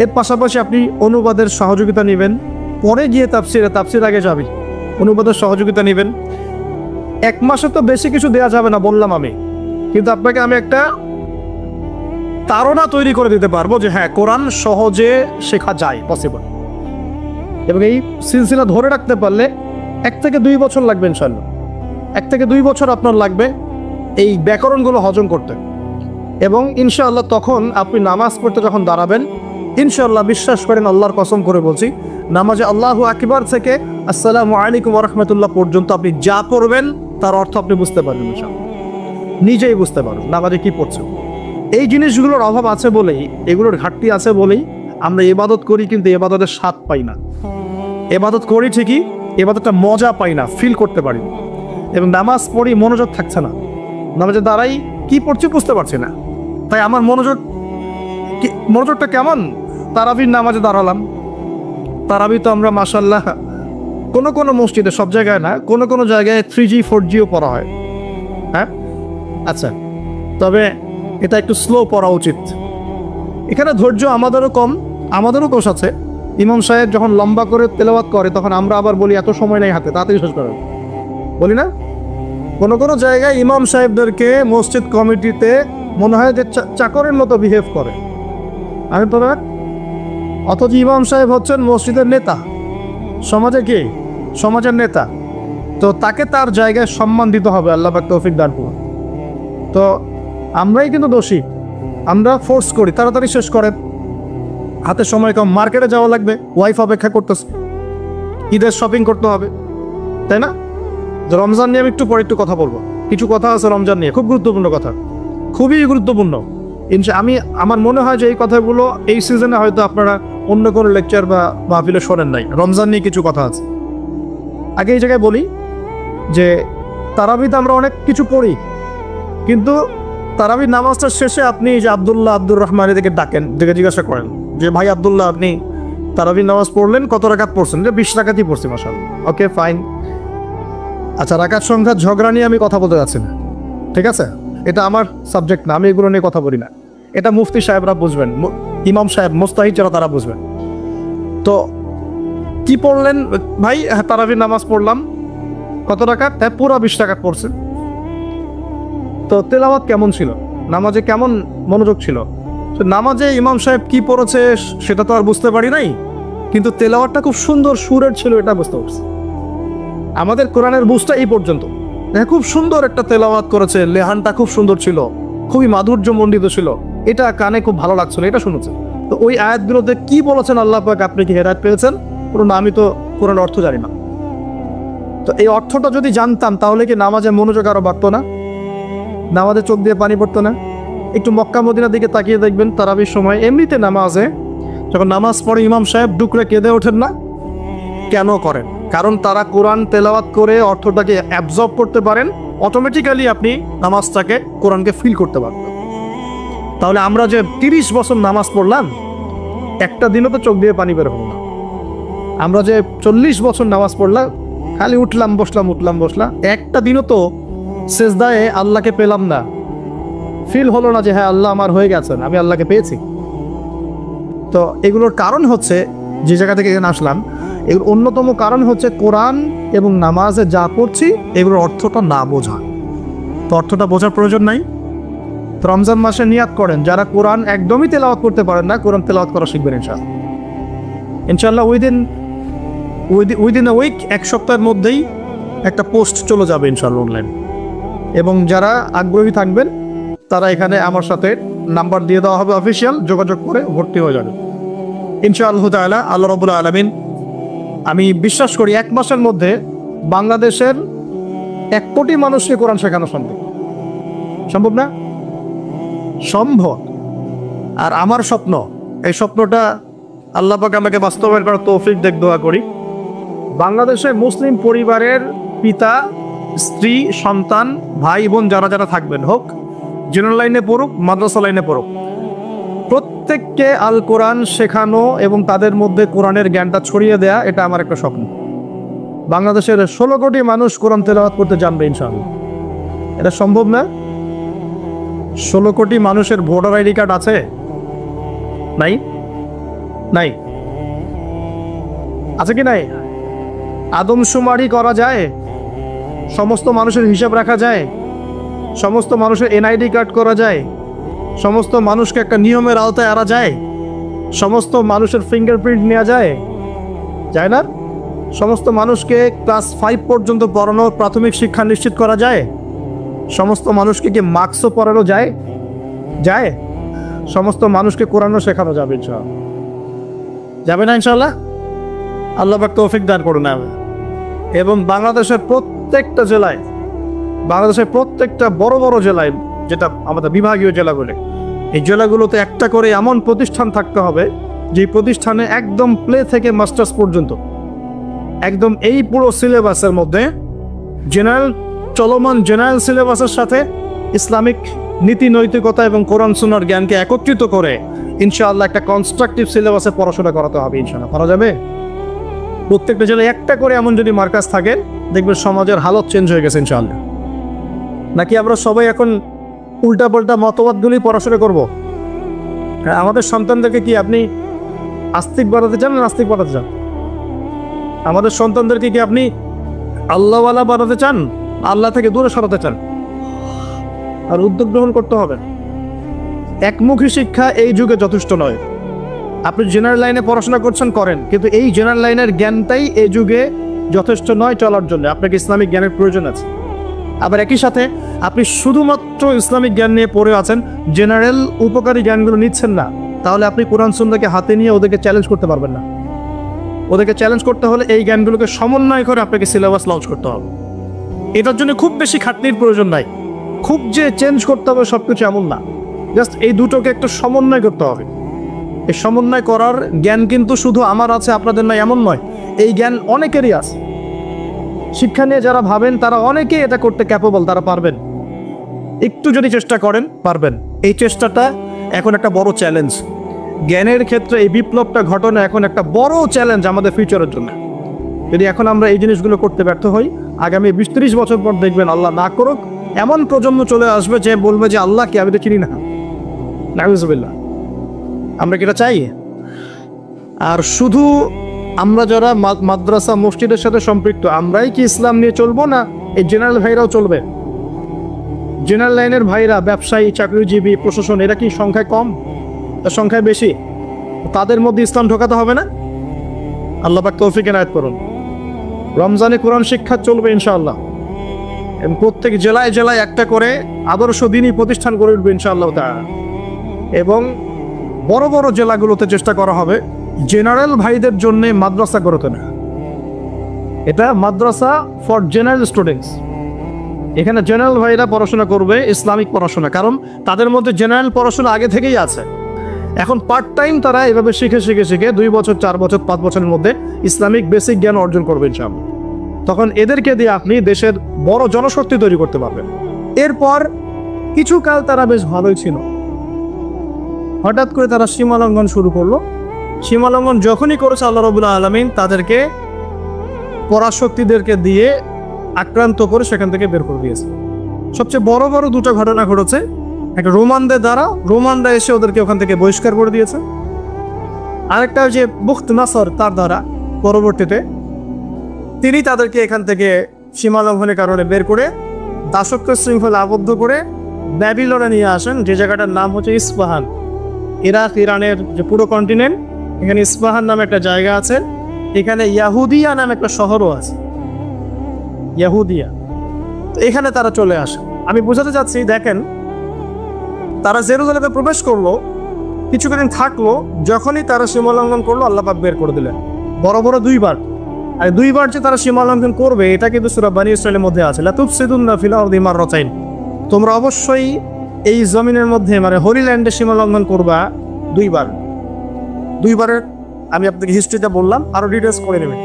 এর পাশাপাশি আপনি অনুবাদের সহযোগিতা নেবেন, পরে গিয়ে তাফসির আগে যাবি, অনুবাদের সহযোগিতা নেবেন। 1 মাসে তো বেশি কিছু দেওয়া যাবে না বললাম আমি, কিন্তু আপনাকে আমি একটা তাড়না তৈরি করে দিতে পারবো যে হ্যাঁ, কোরআন সহজে শেখা যায়, পসিবল। এবং এই সিলসিলা ধরে রাখতে পারলে 1 থেকে 2 বছর লাগবে ইনশাআল্লাহ। 1 থেকে 2 বছর আপনার লাগবে এই ব্যাকরণগুলো হজম করতে। এবং ইনশাআল্লাহ তখন আপনি নামাজ পড়তে যখন দাঁড়াবেন, ইনশাআল্লাহ বিশ্বাস করেন, আল্লাহর কসম করে বলছি, নামাজে আল্লাহু আকবার থেকে আসসালামু আলাইকুম ওয়া রাহমাতুল্লাহ পর্যন্ত আপনি যা পড়বেন তার অর্থ আপনি বুঝতে পারবেন ইনশাআল্লাহ, নিজেই বুঝতে পারবেন নামাজে কি পড়ছেন। এই জিনিসগুলোর অভাব আছে বলেই, এগুলোর ঘাটতি আছে বলেই আমরা ইবাদত করি, কিন্তু ইবাদতের স্বাদ পাই না। ইবাদত করি ঠিকই, ইবাদতটা মজা পাই না, ফিল করতে পারি না। এবং নামাজ পড়ি, মনোযোগ থাকছে না, নামাজে দাঁড়াই কি পড়ছি বুঝতে পারছি না। তাই আমার মনোযোগটা কেমন? তারাবির নামাজে দাঁড়ালাম, তারাবি তো আমরা মাশাআল্লাহ কোনো কোনো মসজিদে, সব জায়গায় না, কোনো কোনো জায়গায় 3G 4Gও পড়া হয়। হ্যাঁ, আচ্ছা, তবে এটা একটু স্লো পড়া উচিত। এখানে ধৈর্য আমাদেরও কম, আমাদেরও দোষ আছে। ইমাম সাহেব যখন লম্বা করে তেলাওয়াত করে তখন আমরা আবার বলি এত সময় নেই হাতে, তাড়াতাড়ি শেষ করেন, বলি না? কোনো কোনো জায়গায় ইমাম সাহেবদেরকে মসজিদ কমিটিতে মনে হয় যে চাকরের মতো বিহেভ করে। আমি তো না, অথচ ইমাম সাহেব হচ্ছেন মসজিদের নেতা, সমাজে কি, সমাজের নেতা। তো তাকে তার জায়গায় সম্মান দিতে হবে, আল্লাহ পাক তৌফিক দান করুন। তো আমরাই কিন্তু দোষী, আমরা ফোর্স করি তাড়াতাড়ি শেষ করেন, হাতে সময় কম, মার্কেটে যাওয়া লাগবে, ওয়াইফ অপেক্ষা করতেছে, ঈদের শপিং করতে হবে, তাই না? রমজান নিয়ে আমি একটু পরে একটু কথা বলবো, কিছু কথা আছে রমজান নিয়ে, খুব গুরুত্বপূর্ণ কথা, খুবই গুরুত্বপূর্ণ। আমার মনে হয় যে এই কথাগুলো এই সিজনে হয়তো আপনারা অন্য কোনো লেকচার বা মাহফিলে শোনেন নাই। রমজান নিয়ে কিছু কথা আছে। আগে এই জায়গায় বলি যে তারাবিতে আমরা অনেক কিছু পড়ি, কিন্তু তারাবির নামাজটার শেষে আপনি যে আব্দুর রহমান এদিকে ডাকেন, দেখে জিজ্ঞাসা করেন যে ভাই আব্দুল্লাহ, আপনি তারাবির নামাজ পড়লেন, কত রাকাত পড়ছেন? যে 20 রাকাতই পড়ছি মাশাআল্লাহ। ওকে, ফাইন। আচ্ছা, রাকাত সংখ্যা ঝগড়া নিয়ে আমি কথা বলতে যাচ্ছি না, ঠিক আছে? এটা আমার সাবজেক্ট না, আমি এগুলো নিয়ে কথা বলি না। এটা মুফতি সাহেবরা বুঝবেন, ইমাম সাহেব, মুস্তাহিদ যারা, তারা বুঝবেন। তো কি পড়লেন ভাই? তারাবির নামাজ পড়লাম, কত রাকাত? পুরো 20 রাকাত পড়ছেন। তো তেলাওয়াত কেমন ছিল? নামাজে কেমন মনোযোগ ছিল? নামাজে ইমাম সাহেব কি পড়েছে সেটা তো আর বুঝতে পারি নাই, কিন্তু তেলাওয়াতটা খুব সুন্দর সুরের ছিল, এটা বুঝতে পারছি। আমাদের কোরআনের বুঝটা এই পর্যন্ত, খুব সুন্দর একটা তেলাওয়াত করেছে, লেহানটা খুব সুন্দর ছিল, খুবই মাধুর্যমণ্ডিত ছিল, এটা কানে খুব ভালো লাগছিল, এটা শুনেছে। তো ওই আয়াতগুলোতে কি বলেছেন আল্লাহ পাক, আপনি কি হেদায়েত পেয়েছেন? পুরো না, আমি তো কোরআন অর্থ জানি না। তো এই অর্থটা যদি জানতাম তাহলে কি নামাজে মনোযোগ আরো বাড়তো না? নামাজে চোখ দিয়ে পানি পড়তো না? একটু মক্কা মদিনার দিকে তাকিয়ে দেখবেন, তারাবির সময় এমনিতে নামাজে যখন নামাজ পড়ে ইমাম সাহেব ডুকরে কেঁদে ওঠেন না? কেন করেন? কারণ তারা কোরআন তেলাওয়াত করে অর্থটাকে অ্যাবজর্ব করতে পারেন, অটোমেটিক্যালি আপনি নামাজটাকে, কোরআনকে ফিল করতে পারবেন। তাহলে আমরা যে 30 বছর নামাজ পড়লাম, একটা দিনও তো চোখ দিয়ে পানি বের হলো না। আমরা যে 40 বছর নামাজ পড়লাম, খালি উঠলাম বসলাম, একটা দিনও তো সেজদায় আল্লাহকে পেলাম না, ফিল হলো না যে হ্যাঁ আল্লাহ আমার হয়ে গেছেন, আমি আল্লাহকে পেয়েছি। তো এগুলোর কারণ হচ্ছে, যে জায়গা থেকে এখানে আসলাম, এগুলোর অন্যতম কারণ হচ্ছে কোরআন এবং নামাজে যা পড়ছি এগুলোর অর্থটা না বোঝা। তো অর্থটা বোঝার প্রয়োজন নাই। তো রমজান মাসে নিয়াত করেন, যারা কোরআন একদমই তেলাওয়াত করতে পারেন না, কোরআন তেলাওয়াত করা শিখবেন ইনশাআল্লাহ। উইদিন আ উইক, এক সপ্তাহের মধ্যেই একটা পোস্ট চলে যাবে ইনশাআল্লাহ অনলাইন। এবং যারা আগ্রহী থাকবেন তারা এখানে আমার সাথে নাম্বার দিয়ে দেওয়া হবে, অফিসিয়াল, যোগাযোগ করে ভর্তি হয়ে যাবে ইনশাআল্লাহ তাআলা। আল্লাহ রাব্বুল আলামিন, আমি বিশ্বাস করি 1 মাসের মধ্যে বাংলাদেশের 1 কোটি মানুষকে কোরআন শেখানো সম্ভব। সম্ভব না? সম্ভব। আর আমার স্বপ্ন, এই স্বপ্নটা আল্লাহ পাক আমাকে বাস্তবায়ন করার তৌফিক দেখ, দোয়া করি। বাংলাদেশে মুসলিম পরিবারের পিতা, স্ত্রী, সন্তান, ভাই বোন যারা যারা থাকবেন, হোক জেনারেল লাইনে পড়ুক, মাদ্রাসা লাইনে পড়ুক, প্রত্যেককে আল কোরআন শেখানো এবং তাদের মধ্যে কোরআনের জ্ঞানটা ছড়িয়ে দেয়া, এটা আমার একটা স্বপ্ন। বাংলাদেশের 16 কোটি মানুষ কোরআন তেলাওয়াত করতে জানবে ইনশাআল্লাহ। এটা সম্ভব না? 16 কোটি মানুষের ভোটার আইডি কার্ড আছে? নাই? নাই? আছে কি নাই? আদমশুমারি করা যায়? সমস্ত মানুষের হিসাব রাখা যায়? সমস্ত মানুষের এনআইডি কার্ড করা যায়? সমস্ত মানুষকে একটা নিয়মের আওতায় আনা যায়? সমস্ত মানুষের ফিঙ্গারপ্রিন্ট নেওয়া যায়? যায় না? সমস্ত মানুষকে ক্লাস 5 পর্যন্ত পড়ানোর প্রাথমিক শিক্ষা নিশ্চিত করা যায়? সমস্ত মানুষকে কি মার্কসও পড়ানো যায়? যায়? সমস্ত মানুষকে কোরআনও শেখানো যাবে ইনশাআল্লাহ। যাবে না ইনশাআল্লাহ? আল্লাহ পাক তৌফিক দান করুন। এবং বাংলাদেশের প্রত্যেকটা জেলায়, বাংলাদেশের প্রত্যেকটা বড় বড় জেলায়, যেটা আমাদের বিভাগীয় জেলাগুলো, এই জেলাগুলোতে একটা করে এমন প্রতিষ্ঠান থাকতে হবে যে প্রতিষ্ঠানে একদম প্লে থেকে মাস্টার্স পর্যন্ত একদম এই পুরো সিলেবাসের মধ্যে চলমান জেনারেল সিলেবাসের সাথে ইসলামিক নীতি নৈতিকতা এবং কোরআন সুন্নাহর জ্ঞানকে একত্রিত করে ইনশাআল্লাহ একটা কনস্ট্রাকটিভ সিলেবাসে পড়াশোনা করাতে হবে ইনশাআল্লাহ। করা যাবে? প্রত্যেকটা জেলায় একটা করে এমন যদি মার্কাজ থাকে, দেখবেন সমাজের হালত চেঞ্জ হয়ে গেছে ইনশাআল্লাহ। নাকি আমরা সবাই এখন উল্টাপাল্টা মতবাদগুলি পড়াশোনা করব? আমাদের সন্তানদেরকে কি আপনি আস্তিক বানাতে চান না নাস্তিক বানাতে চান? আমাদের সন্তানদেরকে কি আপনি আল্লাহওয়ালা বানাতে চান, আল্লাহ থেকে দূরে সরাতে চান? আর উদ্যোগ গ্রহণ করতে হবে। একমুখী শিক্ষা এই যুগে যথেষ্ট নয়। আপনি জেনারেল লাইনে পড়াশোনা করছেন, করেন, কিন্তু এই জেনারেল লাইনের জ্ঞানটাই এই যুগে যথেষ্ট নয় চলার জন্য। আপনাকে ইসলামিক জ্ঞানের প্রয়োজন আছে। আবার একই সাথে আপনি শুধুমাত্র ইসলামিক জ্ঞান নিয়ে পড়ে আছেন, জেনারেল উপকারী জ্ঞানগুলো নিচ্ছেন না, তাহলে আপনি কোরআন সুন্নাহকে হাতে নিয়ে ওদেরকে চ্যালেঞ্জ করতে পারবেন না। ওদেরকে চ্যালেঞ্জ করতে হলে এই জ্ঞানগুলোকে সমন্বয় করে আপনাকে সিলেবাস লঞ্চ করতে হবে। এটার জন্য খুব বেশি খাটনির প্রয়োজন নাই। খুব যে চেঞ্জ করতে হবে সবকিছু এমন না, জাস্ট এই দুটোকে একটু সমন্বয় করতে হবে। এই সমন্বয় করার জ্ঞান কিন্তু শুধু আমার আছে, আপনাদের নাই এমন নয়। এই জ্ঞান অনেকেরই আছে। শিক্ষা নিয়ে যারা ভাবেন তারা অনেকেই এটা করতে ক্যাপেবল, তারা পারবেন। একটু যদি চেষ্টা করেন পারবেন। এই চেষ্টাটা এখন একটা বড় চ্যালেঞ্জ। জ্ঞানের ক্ষেত্রে এই বিপ্লবটা ঘটনা এখন একটা বড় চ্যালেঞ্জ আমাদের ফিউচারের জন্য। যদি এখন আমরা এই জিনিসগুলো করতে ব্যর্থ হই, আগামী 20-30 বছর পর দেখবেন, আল্লাহ না করুক, এমন প্রজন্ম চলে আসবে যে বলবে যে আল্লাহ কি, আমি তো চিনি না। নাউজুবিল্লাহ। আমরা কি এটা চাই? আর শুধু আমরা যারা মাদ্রাসা মসজিদের সাথে সম্পৃক্ত, আমরাই কি ইসলাম নিয়ে চলবো, না এই জেনারেল ভাইরাও চলবে? জেনারেল লাইনের ভাইরা, ব্যবসায়ী, চাকরিজীবী, প্রশাসন, এরা কি সংখ্যায় কম, সংখ্যায় বেশি? তাদের মধ্যে ইসলাম ঢোকাতে হবে না? আল্লাহ পাক তৌফিক এনায়েত করুন। রমজানে কোরআন শিক্ষা চলবে ইনশাআল্লাহ। এবং প্রত্যেক জেলায় জেলায় একটা করে আদর্শ দিনই প্রতিষ্ঠান গড়ে উঠবে ইনশাআল্লাহ তাআলা। এবং বড় বড় জেলাগুলোতে চেষ্টা করা হবে জেনারেল ভাইদের জন্য মাদ্রাসা গড়ে তোলা। এটা মাদ্রাসা ফর জেনারেল স্টুডেন্টস। এখানে জেনারেল ভাইরা পড়াশোনা করবে ইসলামিক পড়াশোনা, কারণ তাদের মধ্যে জেনারেল পড়াশোনা আগে থেকেই আছে। এখন পার্ট টাইম তারা এভাবে শিখে 2 বছর, 4 বছর, 5 বছরের মধ্যে ইসলামিক বেসিক জ্ঞান অর্জন করবে ইনশাআল্লাহ। তখন এদেরকে দিয়ে আপনি দেশের বড় জনশক্তি তৈরি করতে পারবেন। এরপর কিছুকাল তারা বেশ ভালোই ছিল, হঠাৎ করে তারা সীমা লঙ্ঘন শুরু করলো। সীমালঙ্ঘন যখনই করেছে আল্লাহ রাব্বুল আলামিন তাদেরকে পরাশক্তিদেরকে দিয়ে আক্রান্ত করে সেখান থেকে বের করে দিয়েছে। সবচেয়ে বড় বড় দুটো ঘটনা ঘটেছে। একটা রোমানদের দ্বারা, রোমানরা এসে ওদেরকে ওখান থেকে বহিষ্কার করে দিয়েছে। আরেকটা যে বুখত নাসর, তার দ্বারা পরবর্তীতে তিনি তাদেরকে এখান থেকে সীমালঙ্ঘনের কারণে বের করে দাসত্ব শৃঙ্খলা আবদ্ধ করে ব্যাবিলনে নিয়ে আসেন, যে জায়গাটার নাম হচ্ছে ইস্পাহান। ইরাক, ইরানের যে পুরো কন্টিনেন্ট, এখানে ইস্পাহান নামে একটা জায়গা আছে। এখানে ইয়াহুদিয়া নামে একটা শহরও আছে, ইয়াহুদিয়া। তো এখানে তারা চলে আসে। আমি বোঝাতে চাচ্ছি, দেখেন তারা জেরুজালেমে প্রবেশ করলো, কিছুদিন থাকলো, যখনই তারা সীমালঙ্ঘন করলো আল্লাহ পাক বের করে দিলেন বড় বড় দুইবার। আর দুইবার যে তারা সীমালঙ্ঘন করবে এটা কিন্তু সূরা বনী ইসরাঈলের মধ্যে আছে, লা তুফসিদুন্না ফিল আরদি মাররাতাইন, তোমরা অবশ্যই এই জমিনের মধ্যে মানে হোলি ল্যান্ডে সীমালঙ্ঘন করবা দুইবার। দুইবারের আমি আপনাকে হিস্ট্রিটা বললাম, আরো ডিটেলস করে নেবেন।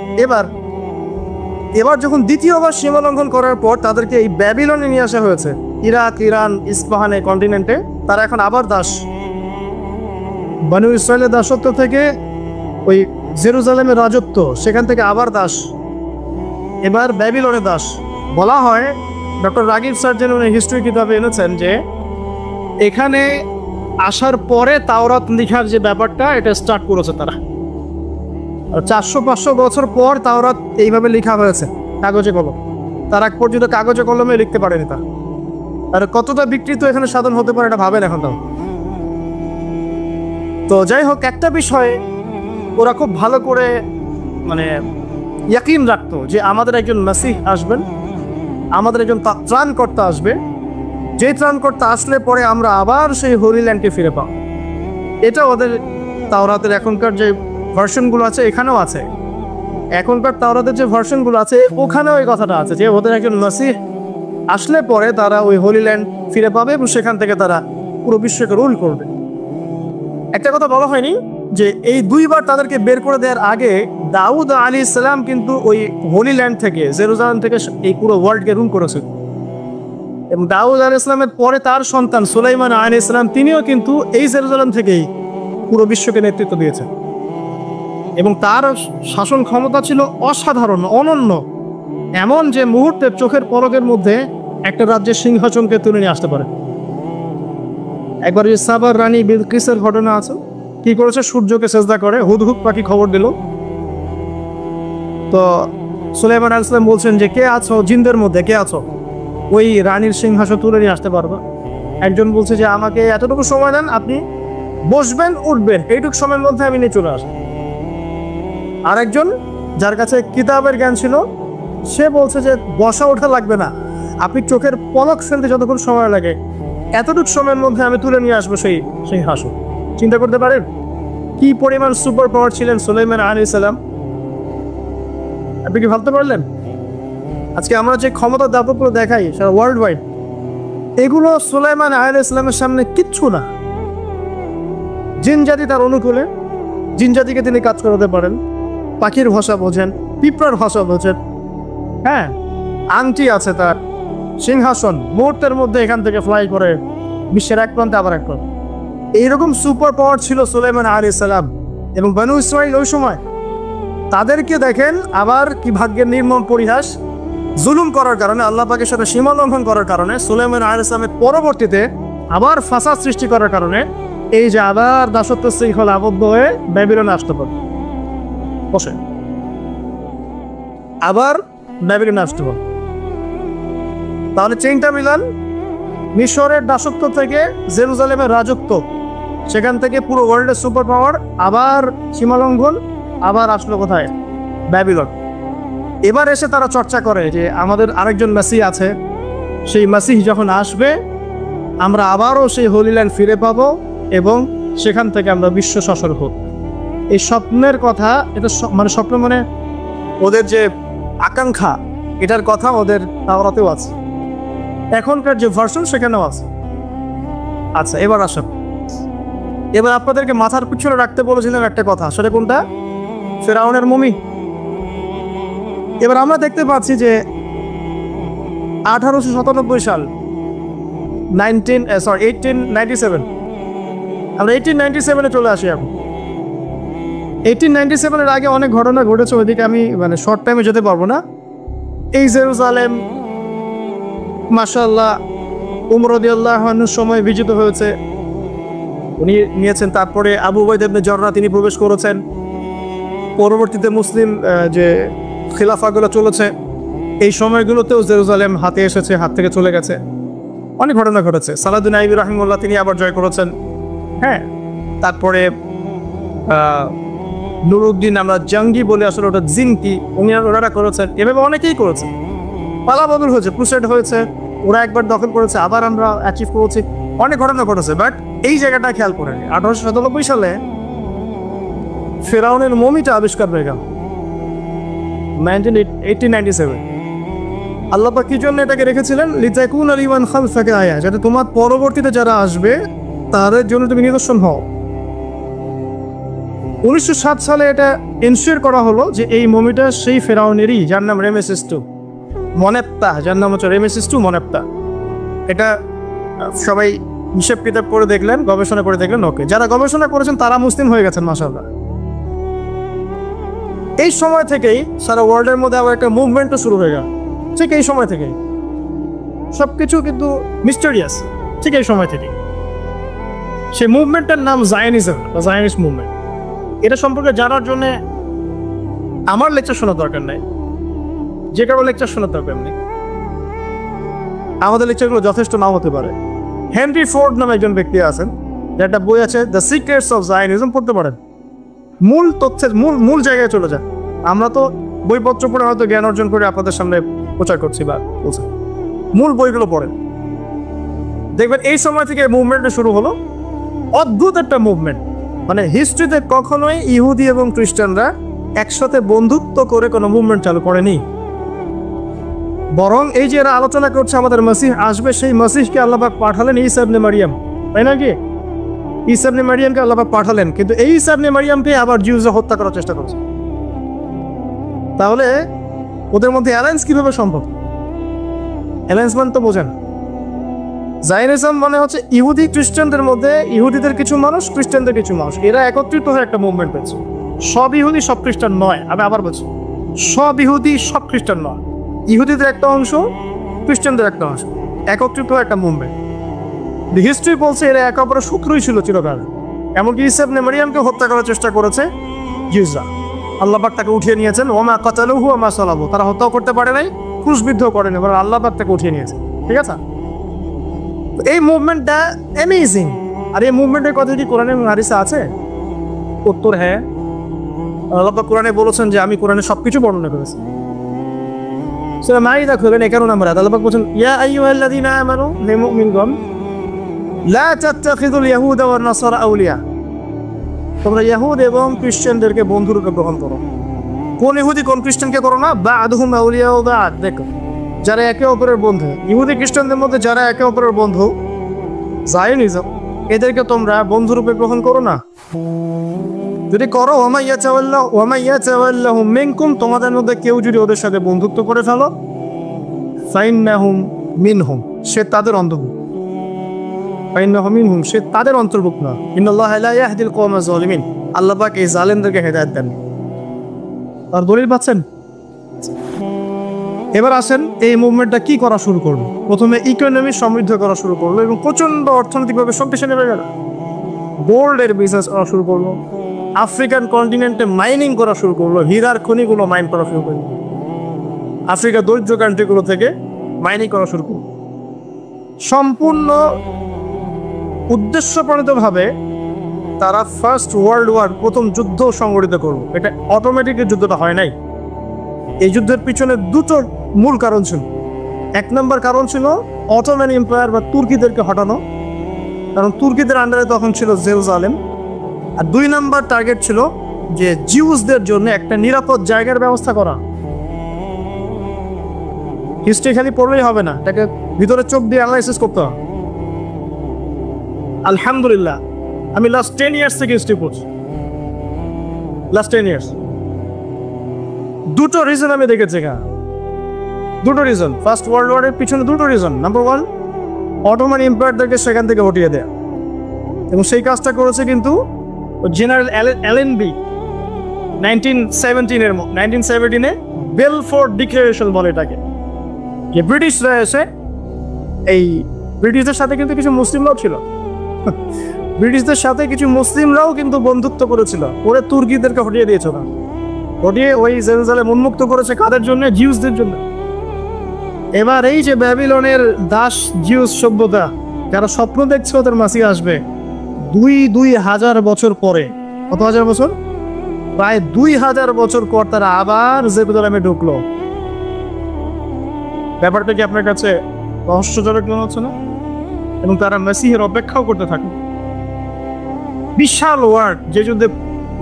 এবার যখন দ্বিতীয়বার সীমালঙ্ঘন করার পর তাদেরকে এই ব্যাবিলনে নিয়ে আসা হয়েছে, ইরাক, ইরান, ইস্পাহানে কন্টিনেন্টে, তারা এখন আবার দাস। বনী ইসরাঈলের দাসত্ব থেকে ওই জেরুজালেমের রাজত্ব, সেখান থেকে আবার দাস, এবার ব্যাবিলনে দাস। বলা হয়, ডক্টর রাগিব সার্জেন উনি হিস্ট্রি কিতাবে এনেছেন যে এখানে আসার পরে তাওরাত লেখার যে ব্যাপারটা, এটা স্টার্ট করেছে তারা। 400-500 বছর পর তাওরাত এইভাবে লেখা হয়েছে কাগজে কলম। তার আগ পর্যন্ত কাগজে কলমে লিখতে পারেনি। তার কতটা বিকৃত এখানে সাধন হতে পারে এটা ভাবেন এখন। তো যাই হোক, একটা বিষয়ে ওরা খুব ভালো করে মানে ইয়াকিন রাখতো যে আমাদের একজন মাসিহ আসবেন, আমাদের একজন ত্রাণকর্তা আসবে, যে ত্রাণকর্তা আসলে পরে আমরা আবার সেই হোলি ল্যান্ডকে ফিরে পাব। এটা ওদের তাওরাতের এখনকার যে ভার্সনগুলো আছে এখানেও আছে। এখনকার তাওরাতের যে ভার্সনগুলো আছে ওখানেও এই কথাটা আছে যে ওদের একজন মাসিহ আসলে পরে তারা ওই হোলি ল্যান্ড ফিরে পাবে এবং সেখান থেকে তারা পুরো বিশ্বকে রুল করবে। একটা কথা বলা হয়নি যে এই দুইবার তাদেরকে বের করে দেওয়ার আগে দাউদ আলাইহিস সালাম কিন্তু ওই হোলি ল্যান্ড থেকে, জেরুজালেম থেকে এই পুরো ওয়ার্ল্ডকে রুল করেছেন। এবং দাউদ আলাইহিস সালামের পরে তার সন্তান সুলাইমান আলাইহিস সালাম, তিনিও কিন্তু এই জেরুজালেম থেকেই পুরো বিশ্বকে নেতৃত্ব দিয়েছেন। এবং তার শাসন ক্ষমতা ছিল অসাধারণ, অনন্য, এমন যে মুহূর্তে চোখের পলকের মধ্যে একটা রাজ্যের সিংহাসনকে তুলে নিয়ে আসতে পারে। একবার সাবার রানী বিলকিসের ঘটনা আছে, কি করেছে, সূর্যকে সেজদা করে হুদহুদ পাখি খবর দিল। তো সুলাইমান আলাইহিস সালাম বলছেন যে কে আছো জিনদের মধ্যে, কে আছো ওই রানীর সিংহাসন তুলে নিয়ে আসতে পারবে? একজন বলছে যে আমাকে এতটুকু সময় দেন, আপনি বসবেন উঠবেন, এইটুকু সময়ের মধ্যে আমি নিয়ে চলে আসবো। আরেকজন যার কাছে কিতাবের জ্ঞান ছিল সে বলছে যে বসা ওঠা লাগবে না, আপনি চোখের পলক ফেলতে যতক্ষণ সময় লাগে এতটুকু সময়ের মধ্যে আমি তুলে নিয়ে আসবো সেই সিংহাসন। চিন্তা করতে পারেন কি পরিমাণ সুপার পাওয়ার ছিলেন সুলাইমান আলাইহিস সালাম। আপনি কি ভাবতে পারলেন? আজকে আমরা যে ক্ষমতা দাপটগুলো দেখাই সারা ওয়ার্ল্ড ওয়াইড, এগুলো সুলাইমান আলাইহিস সালামের সামনে কিচ্ছু না। জিন জাতি তার অনুকূলে, জিন জাতিকে তিনি কাজ করাতে পারেন, পাখির ভাষা বোঝেন, পিঁপড়ার ভাষা বোঝেন, হ্যাঁ, আংটি আছে তার, সিংহাসন মুহূর্তের মধ্যে এখান থেকে ফ্লাই করে বিশ্বের এক প্রান্তে আবার এক প্রান্তে। এইরকম সুপার পাওয়ার ছিল সুলাইমান আলাইহিস সালাম। এবং বনু ইসরাঈল ওই সময় তাদেরকে দেখেন আবার কি ভাগ্যের নির্মম পরিহাস, জুলুম করার কারণে, আল্লাহ পাকের সাথে সীমা লঙ্ঘন করার কারণে, সুলাইমান আলাইহিস সালামের পরবর্তীতে আবার ফাসাদ সৃষ্টি করার কারণে এই যে আবার দাসত্ব শৃঙ্খলা আবদ্ধ হয়ে ব্যাবিলনে আসতে পারে, বসে আবার ব্যাবিলনে আসতে পারে। তাহলে চেইনটা মিলান, মিশরের দাসত্ব থেকে জেরুজালেমের রাজত্ব, সেখান থেকে পুরো ওয়ার্ল্ডের সুপার পাওয়ার, আবার সীমালঙ্ঘন, আবার আসলো কোথায়? ব্যাবিলন। এবার এসে তারা চর্চা করে যে আমাদের আরেকজন মাসিহ আছে, সেই মাসিহ যখন আসবে আমরা আবারও সেই হোলি ল্যান্ড ফিরে পাবো এবং সেখান থেকে আমরা বিশ্ব শাসক হব। এই স্বপ্নের কথা, এটা মানে স্বপ্ন মানে ওদের যে আকাঙ্ক্ষা, এটার কথা ওদের তাওরাতেও আছে, এখনকার যে ভার্সন সেখানেও আছে। আচ্ছা, এবার আসেন, এবার আপনাদেরকে মাথার পিছনে রাখতে বলেছিলেন একটা কথা, সেটা কোনটা? ফেরাউনের মমি। এবার আমরা দেখতে পাচ্ছি যে 1897 সাল, 1897, আমরা 1897-এ চলে আসি এখন। 1897-এর আগে অনেক ঘটনা ঘটেছে, ওইদিকে আমি মানে শর্ট টাইমে যেতে পারবো না। এই জেরুজালেম মাশাআল্লাহ উমর রাদিয়াল্লাহু আনহুর সময় বিজিত হয়েছে, উনি নিয়েছেন। তারপরে আবু উবাইদা ইবনে জাররাহ তিনি প্রবেশ করেছেন। পরবর্তীতে মুসলিম যে খিলাফাগুলো চলেছে এই সময়গুলোতেও জেরুজালেম হাতে এসেছে, হাত থেকে চলে গেছে, অনেক ঘটনা ঘটেছে। সালাউদ্দিন আইয়ুবী রাহিমাহুল্লাহ তিনি আবার জয় করেছেন। হ্যাঁ, তারপরে নুরুদ্দিন আমরা জঙ্গি বলে, আসলে ওটা জিনকি, ওনারা করেছেন। এভাবে অনেকেই করেছেন, পালাবদল হয়েছে, ক্রুসেড হয়েছে, ওরা একবার দখল করেছে, আবার আমরা অ্যাচিভ করেছি, অনেক ঘটনা ঘটেছে। বাট এই জায়গাটা খেয়াল করে 1897 সালে ফেরাউনের মমিটা আবিষ্কার হয়ে গেল 1897। আল্লাহ পাক কি জন্য এটাকে রেখেছিলেন? লিতাকুনা লিমান খালফাকা আয়া, যাতে তোমার পরবর্তীতে যারা আসবে তাদের জন্য তুমি নিদর্শন হও। 1907 সালে এটা এনশিওর করা হলো যে এই মমিটা সেই ফেরাউনেরই, যার নাম রেমেসিস II মনেপ্তা, যার নাম হচ্ছে রেমেসিস II মনেপ্তা। এটা সবাই হিসেব কিতাব করে দেখলেন, গবেষণা করে দেখলেন, ওকে। যারা গবেষণা করেছেন তারা মুসলিম হয়ে গেছেন মাশাআল্লাহ। এই সময় থেকেই সারা ওয়ার্ল্ডের মধ্যে আবার একটা মুভমেন্টও শুরু হয়ে গেল, ঠিক এই সময় থেকেই। সবকিছু কিন্তু মিস্টেরিয়াস, ঠিক এই সময় থেকেই। সেই মুভমেন্টের নাম জায়নিজম বা জায়নিস্ট মুভমেন্ট। এটা সম্পর্কে জানার জন্য আমার লেকচার শোনার দরকার নাই, যে কারো লেকচার শোনার দরকার নেই। আমাদের লেকচারগুলো যথেষ্ট নাও হতে পারে। হেনরি ফোর্ড নামে একজন ব্যক্তি আছেন, যার একটা বই আছে দ্য সিক্রেটস অফ জায়নিজম, পড়তে পারেন। মূল তথ্যের মূল জায়গায় চলে যান। আমরা তো বইপত্র পড়ে হয়তো জ্ঞান অর্জন করে আপনাদের সামনে প্রচার করছি বা বলছি, মূল বইগুলো পড়েন, দেখবেন এই সময় থেকে মুভমেন্টটা শুরু হলো। অদ্ভুত একটা মুভমেন্ট, মানে হিস্ট্রিতে কখনোই ইহুদি এবং খ্রিস্টানরা একসাথে বন্ধুত্ব করে কোনো মুভমেন্ট চালু করেনি। বরং এই যে এরা আলোচনা করছে আমাদের মসিহ আসবে, সেই মসিহকে আল্লাহ পাক পাঠালেন ঈসা ইবনে মারিয়াম, তাই নাকি? ঈসা ইবনে মারিয়ামকে আল্লাহ পাক পাঠালেন, কিন্তু এই ঈসা ইবনে মারিয়ামকে আবার জিউসরা হত্যা করার চেষ্টা করছে। তাহলে ওদের মধ্যে অ্যালায়েন্স কিভাবে সম্ভব? অ্যালায়েন্স মানে তো বোঝেন, জায়নিজম মানে হচ্ছে ইহুদি খ্রিস্টানদের মধ্যে, ইহুদিদের কিছু মানুষ, খ্রিস্টানদের কিছু মানুষ, এরা একত্রিত হয়ে একটা মুভমেন্ট পেয়েছে। সব ইহুদি সব খ্রিস্টান নয়, আমি আবার বলছি, সব ইহুদি সব খ্রিস্টান নয়, ইহুদিদের একটা অংশ, খ্রিস্টানদের একটা অংশ, একত্রিত হয়ে একটা মুভমেন্ট। হিস্ট্রি বলছে এরা একে অপরের শত্রুই ছিল চিরকাল। এমনকি ঈসা ইবনে মারিয়ামকে হত্যা করার চেষ্টা করেছে জিউসরা, আল্লাহ পাক তাকে উঠিয়ে নিয়েছেন। ওমা কাতালুহু ওমা সালাবু, তারা হত্যাও করতে পারে নাই, ক্রুশবিদ্ধ করেনি, এবার আল্লাহ পাক তাকে উঠিয়ে নিয়েছে। ঠিক আছে, এই মুভমেন্টটা অ্যামেজিং। আর এই মুভমেন্টের কথা কি কোরআনে এবং হাদিসে আছে? উত্তর হ্যাঁ। আল্লাহ পাক কোরআনে বলেছেন যে আমি কোরআনে সবকিছু বর্ণনা করেছি। সূরা মাইদা খুলেন 11 নম্বর আয়াত, আল্লাহ পাক বলেছেন ইয়া আইয়ুহাল্লাযীনা আমানু, হে মুমিনগণ, লা তাত্তাখিযুল ইয়াহুদা ওয়ান নাসারা আউলিয়া, তোমরা ইহুদ এবং খ্রিস্টানদেরকে বন্ধুরূপে গ্রহণ করো। কোন ইহুদি কোন খ্রিস্টানকে করো না? বা'দুহুম আউলিয়া ওয়া বা'দ, দেখো যারা একে অপরের বন্ধু, ইহুদি খ্রিস্টানদের মধ্যে যারা একে অপরের বন্ধু, জায়নিজম, এদেরকে তোমরা বন্ধুরূপে গ্রহণ করো না। যদি করো, ওয়া মা ইয়াতাওয়াল্লাহুম মিনকুম, তোমাদের মধ্যে কেউ যদি ওদের সাথে বন্ধুত্ব করে ফেলো, ফাইন্নাহুম মিনহুম, সে তাদের অন্তর্ভুক্ত। ফাইন্নাহুম মিনহুম, সে তাদের অন্তর্ভুক্ত না। ইন্নাল্লাহা লা ইয়াহদিল কওমা যালিমিন, আল্লাহ পাক এই জালেমদেরকে হেদায়েত দেন। আর দলিল পাচ্ছেন? এবার আসেন এই মুভমেন্টটা কি করা শুরু করলো। প্রথমে ইকোনমি সমৃদ্ধ করা শুরু করলো এবং প্রচন্ড অর্থনৈতিকভাবে শক্তিশালী হয়ে গেল। গোল্ডের বিজনেস করা শুরু করলো, আফ্রিকান কন্টিনেন্টে মাইনিং করা শুরু করলো, হীরার খনিগুলো মাইন করা শুরু করলো, আফ্রিকা দরিদ্র কান্ট্রিগুলো থেকে মাইনিং করা শুরু করলো। সম্পূর্ণ উদ্দেশ্যপ্রণীতভাবে তারা ফার্স্ট ওয়ার্ল্ড ওয়ার, প্রথম যুদ্ধ সংগঠিত করলো। এটা অটোমেটিক যুদ্ধটা হয় নাই। এই যুদ্ধের পিছনে দুটো মূল কারণ ছিল। এক নম্বর কারণ ছিল অটোমান এম্পায়ার বা তুর্কিদেরকে হটানো, কারণ তুর্কিদের আন্ডারে তখন ছিল জেরুজালেম। আর 2 নম্বর টার্গেট ছিল যে জিউসদের জন্য একটা নিরাপদ জায়গার ব্যবস্থা করা। হিস্ট্রি খালি পড়লেই হবে না, এটাকে ভিতরে চোখ দিয়ে অ্যানালাইসিস করতে হবে। আলহামদুলিল্লাহ আমি লাস্ট 10 ইয়ার্স থেকে হিস্ট্রি পড়ছি, লাস্ট 10 ইয়ার্স। দুটো রিজন আমি দেখেছি এখানে, দুটো রিজন। ফার্স্ট ওয়ার্ল্ড ওয়ারের পিছনে দুটো রিজন। নাম্বার 1, অটোমান এম্পায়ারদেরকে সেখান থেকে হটিয়ে দেয়া, এবং সেই কাজটা করেছে কিন্তু জেনারেল অ্যালেনবি, 1917 বেলফোর্ড ডিক্লারেশন বলে এটাকে, যে ব্রিটিশরা এসে এই ব্রিটিশদের সাথে কিন্তু কিছু মুসলিমরাও ছিল, ব্রিটিশদের সাথে কিছু মুসলিমরাও কিন্তু বন্ধুত্ব করেছিল, ওরা তুর্কিদেরকে হটিয়ে দিয়েছিল, হটিয়ে ওই জেরুজালেম উন্মুক্ত করেছে কাদের জন্য? জিউসদের জন্য। এবার এই যে ব্যাবিলনের দাস জিউস সভ্যতা, যারা স্বপ্ন দেখছে ওদের মাসি আসবে 2000 বছর পরে, কত হাজার বছর? প্রায় 2000 বছর পর তারা আবার জেরুজালেমে ঢুকলো। ব্যাপারটা কি আপনার কাছে রহস্যজনক মনে হচ্ছে না? এবং তারা মেসিহের অপেক্ষাও করতে থাকে। বিশাল ওয়ার্ড, যে যুদ্ধে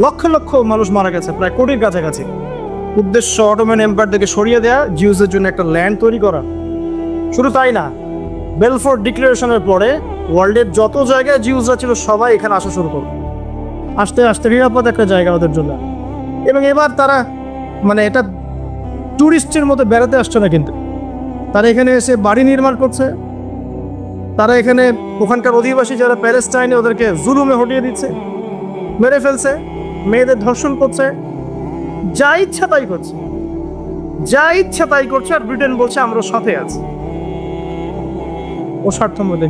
লক্ষ লক্ষ মানুষ মারা গেছে, প্রায় কোটির কাছাকাছি। উদ্দেশ্য অটোমান এম্পায়ার থেকে সরিয়ে দেয়া, জিউসের জন্য একটা ল্যান্ড তৈরি করা। শুধু তাই না, বেলফোর্ড ডিক্লারেশনের পরে ওয়ার্ল্ডের যত জায়গায় জিউসরা ছিল সবাই এখানে আসা শুরু করলো, আস্তে আস্তে নিরাপদ একটা জায়গা ওদের জন্য। এবং এবার তারা মানে এটা ট্যুরিস্টের মতো বেড়াতে আসছে না, কিন্তু তারা এখানে এসে বাড়ি নির্মাণ করছে, তারা এখানে ওখানকার অধিবাসী যারা প্যালেস্টাইনে ওদেরকে জুলুমে হটিয়ে দিচ্ছে, মেরে ফেলছে, মেয়েদের ধর্ষণ করছে, যা ইচ্ছা তাই করছে, যা ইচ্ছা তাই করছে। আর ব্রিটেন বলছে আমরা সাথে আছি, ও স্বার্থ মধ্যে।